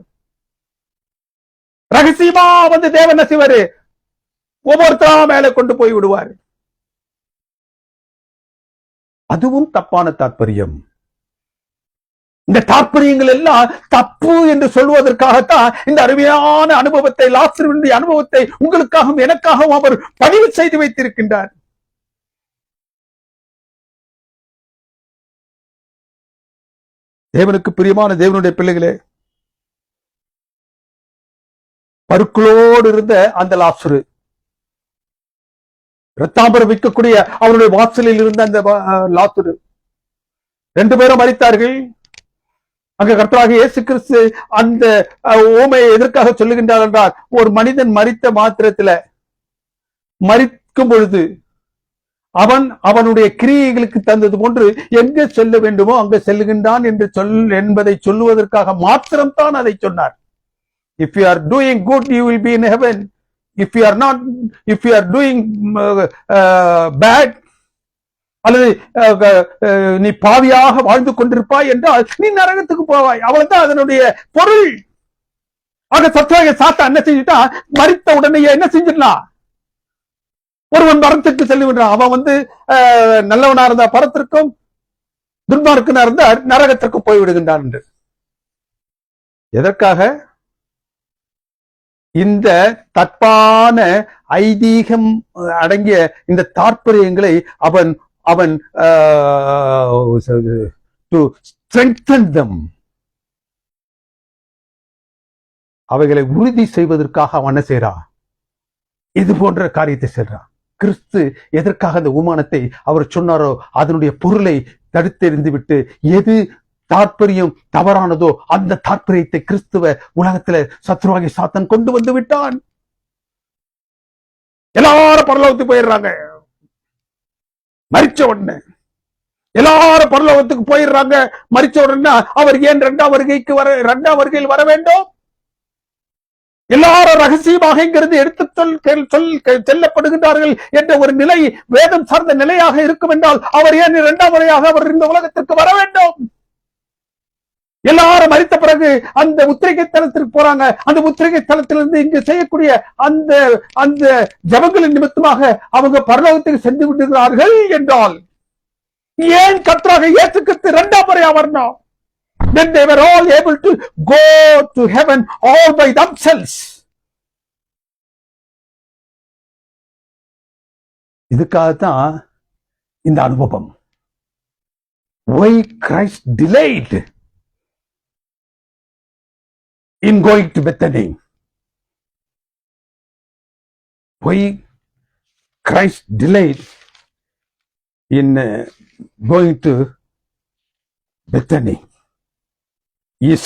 ரகசியமா வந்து தேவன் செய்வாரு, ஒவ்வொருத்தரா மேல கொண்டு போய் விடுவார். அதுவும் தப்பான தாற்பயம். இந்த தாற்பயங்கள் எல்லாம் தப்பு என்று சொல்வதற்காகத்தான் இந்த அருமையான அனுபவத்தை, லாசருவினுடைய அனுபவத்தை உங்களுக்காகவும் எனக்காகவும் அவர் பதிவு செய்து வைத்திருக்கின்றார். தேவனுக்கு பிரியமான தேவனுடைய பிள்ளைகளே, பருக்களோடு இருந்த அந்த லாசரு, இரத்தாம்பரம் விற்கக்கூடிய அவருடைய வாசலில் இருந்த அந்த லாசரு, 2 பேரும் மரித்தார்கள். அங்க கர்த்தராகிய இயேசு கிறிஸ்து அந்த ஓமையை எதற்காக சொல்லுகின்றார் என்றால், ஒரு மனிதன் மரித்த மாத்திரத்துல, மரிக்கும் பொழுது அவனுடைய கிரியைகளுக்கு தந்தது போன்று எங்க செல்ல வேண்டுமோ அங்க செல்லுகின்றான் என்று என்பதை சொல்லுவதற்காக மாத்திரம்தான் அதை சொன்னார். If you are doing good, you will be in heaven. If you are doing bad, அல்லது நீ பாவியாக வாழ்ந்து கொண்டிருப்பாய் என்றால் நீ நரகத்துக்கு போவாய். அவ்வளவுதான் அதனுடைய பொருள். ஆக சத்வாக சாத்தா என்ன செஞ்சுட்டா, மரித்த உடனே என்ன செஞ்சிடலாம், ஒருவன் மரத்துக்கு செல்லுகின்றான். அவன் நல்லவனா இருந்தா பரத்திற்கும், துன்மார்க்கனா இருந்தா நரகத்திற்கும் போய்விடுகின்றான் என்று. எதற்காக? இந்த தப்பான ஐதீகம் அடங்கிய இந்த தாற்பயங்களை அவன் to strengthen them, அவைகளை உறுதி செய்வதற்காக அவன் என்ன செய்றான், இது போன்ற காரியத்தை செய்றான். கிறிஸ்து எதற்காக அந்த உமானத்தை அவர் சொன்னாரோ அதனுடைய பொருளை தடுத்தெறிந்து விட்டு, எது தாற்பயம் தவறானதோ அந்த தாற்பயத்தை கிறிஸ்துவ உலகத்துல சத்ருவாகி சாத்தன் கொண்டு வந்து விட்டான். எல்லாரும் பரலோகத்துக்கு போயிடுறாங்க. மரிச்ச உடனே எல்லாரும் பரலோகத்துக்கு போயிடுறாங்க. மரிச்ச உடனே அவர் ஏன் 2ஆம் வருகையில் வர வேண்டும்? எல்லாரும் ரகசியமாக இங்கிருந்து எடுத்து செல்லப்படுகின்றார்கள் என்ற ஒரு நிலை வேதம் சார்ந்த நிலையாக இருக்கும் என்றால் அவர் ஏன் 2ஆம் முறையாக அவர் இந்த உலகத்திற்கு வர வேண்டும்? எல்லாரும் மரித்த பிறகு அந்த உத்திரிகை தலத்திற்கு போறாங்க. அந்த உத்திரிகை தலத்திலிருந்து இங்கு செய்யக்கூடிய அந்த ஜபங்களின் நிமித்தமாக அவங்க பரலோகத்துக்கு சென்று விடுகிறார்கள் என்றால் ஏன் கர்த்தராகிய இயேசு கிறிஸ்து 2ஆம் முறையா வரணும்? Then they were all able to go to heaven all by themselves. இதுக்காகத்தான் இந்த அனுபவம். Why Christ delayed in going to Bethany? Why Christ delayed in going to Bethany? His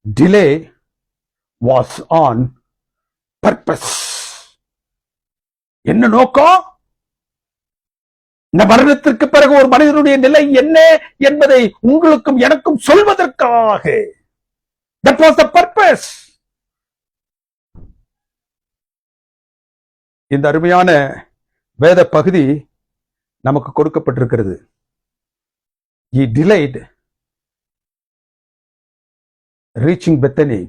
delay was on purpose. என்ன நோக்கம்? இந்த மரணத்திற்கு பிறகு ஒரு மனிதனுடைய நிலை என்ன என்பதை உங்களுக்கும் எனக்கும் சொல்வதற்காக. That was the purpose. இந்த அருமையான வேத பகுதி நமக்கு கொடுக்கப்பட்டிருக்கிறது. He delayed reaching Bethany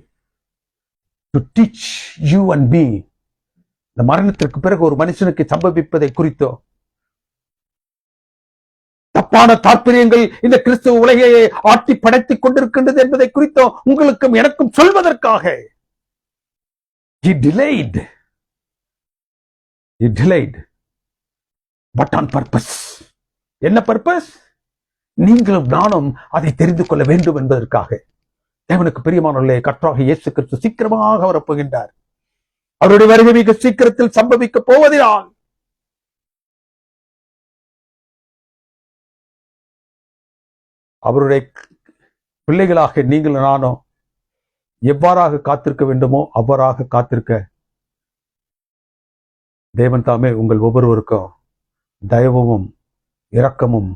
to teach you and me. இந்த மரணத்திற்கு பிறகு ஒரு மனுஷனுக்கு சம்பவிப்பதை குறித்தோ, தப்பான தாற்பயங்கள் இந்த கிறிஸ்துவ உலகையை ஆட்டி படைத்துக் கொண்டிருக்கின்றது என்பதை குறித்தோ உங்களுக்கும் எனக்கும் சொல்வதற்காக He delayed. But on purpose. என்ன பர்பஸ்? நீங்களும் நானும் அதை தெரிந்து கொள்ள வேண்டும் என்பதற்காக. தேவனுக்கு பிரியமானவர்களே, கர்த்தராகிய இயேசு கிறிஸ்து சீக்கிரமாக வரப்போகின்றார். அவருடைய வருகை மிக சீக்கிரத்தில் சம்பவிக்க போவதினால் அவருடைய பிள்ளைகளாக நீங்கள் நானும் எவ்வாறாக காத்திருக்க வேண்டுமோ அவ்வாறாக காத்திருக்க தேவன் தாமே உங்கள் ஒவ்வொருவருக்கும் தயவும் இரக்கமும்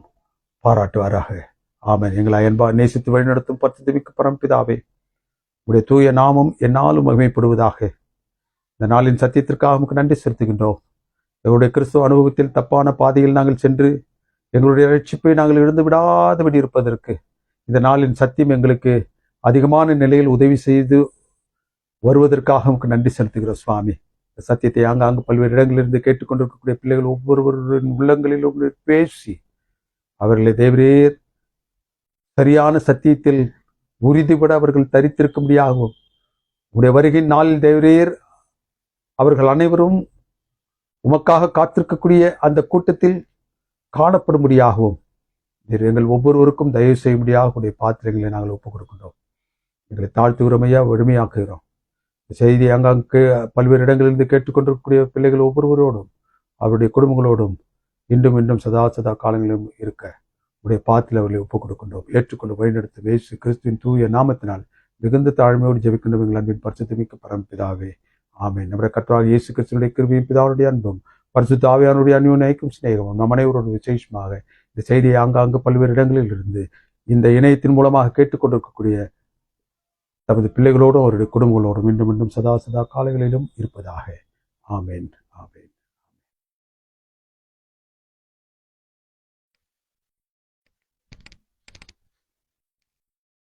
பாராட்டுவாராக. ஆமென். எங்களை அன்பா நேசித்து வழிநடத்தும் பரிசுத்தமிக்க பரம்பிதாவே, உடைய தூய நாமம் என்னாலும் மகிமைப்படுவதாக. இந்த நாளின் சத்தியத்திற்காக நமக்கு நன்றி செலுத்துகின்றோம். எங்களுடைய கிறிஸ்துவ அனுபவத்தில் தப்பான பாதையில் நாங்கள் சென்று எங்களுடைய ரட்சிப்பை நாங்கள் இழந்து விடாதபடி இருப்பதற்கு இந்த நாளின் சத்தியம் எங்களுக்கு அதிகமான நிலையில் உதவி செய்து வருவதற்காக நமக்கு நன்றி செலுத்துகிறோம் சுவாமி. இந்த சத்தியத்தை ஆங்காங்கு பல்வேறு இடங்களிலிருந்து கேட்டுக்கொண்டிருக்கக்கூடிய பிள்ளைகள் ஒவ்வொருவரின் உள்ளங்களிலும் பேசி அவர்களை தேவரே சரியான சத்தியத்தில் உறுதிபட அவர்கள் தரித்திருக்கும்படியாகவும், உடைய வருகையின் நாளில் தேவரீர் அவர்கள் அனைவரும் உமக்காக காத்திருக்கக்கூடிய அந்த கூட்டத்தில் காணப்படும்படியாகவும் எங்கள் ஒவ்வொருவருக்கும் தயவு செய்யும்படியாக உடைய பாத்திரங்களை நாங்கள் ஒப்புக் கொடுக்கின்றோம். எங்களை தாழ்த்துகிறோமையா, வலிமையாக்குகிறோம். செய்தி அங்காங்கு பல்வேறு இடங்களிலிருந்து கேட்டுக்கொண்டிருக்கக்கூடிய பிள்ளைகள் ஒவ்வொருவரோடும் அவருடைய குடும்பங்களோடும் இன்றும் சதா காலங்களிலும் இருக்க உடைய பாத்தில் அவர்களை ஒப்புக் கொடுக்கின்றோம். ஏற்றுக்கொண்டு வழிநடத்த இயேசு கிறிஸ்துவின் தூய நாமத்தினால் மிகுந்த தாழ்மையோடு ஜெபிக்கின்றோம் எங்கள் அன்பின் பரிசுத்தமிக்க பரம்பிதாவே. ஆமென். நம்முடைய கர்த்தராகிய இயேசு கிறிஸ்துவினுடைய கிருபையும் பிதாவுடைய அன்பும் பரிசுத்த ஆவியானுடைய அந்யோன்யம் சிநேகமும் நம் அனைவரோடு விசேஷமாக இந்த செய்தியை ஆங்காங்கு பல்வேறு இடங்களில் இருந்து இந்த இணையத்தின் மூலமாக கேட்டுக்கொண்டிருக்கக்கூடிய தமது பிள்ளைகளோடும் அவருடைய குடும்பங்களோடும் மீண்டும் சதா காலங்களிலும் இருப்பதாக. ஆமென். ஆமென்.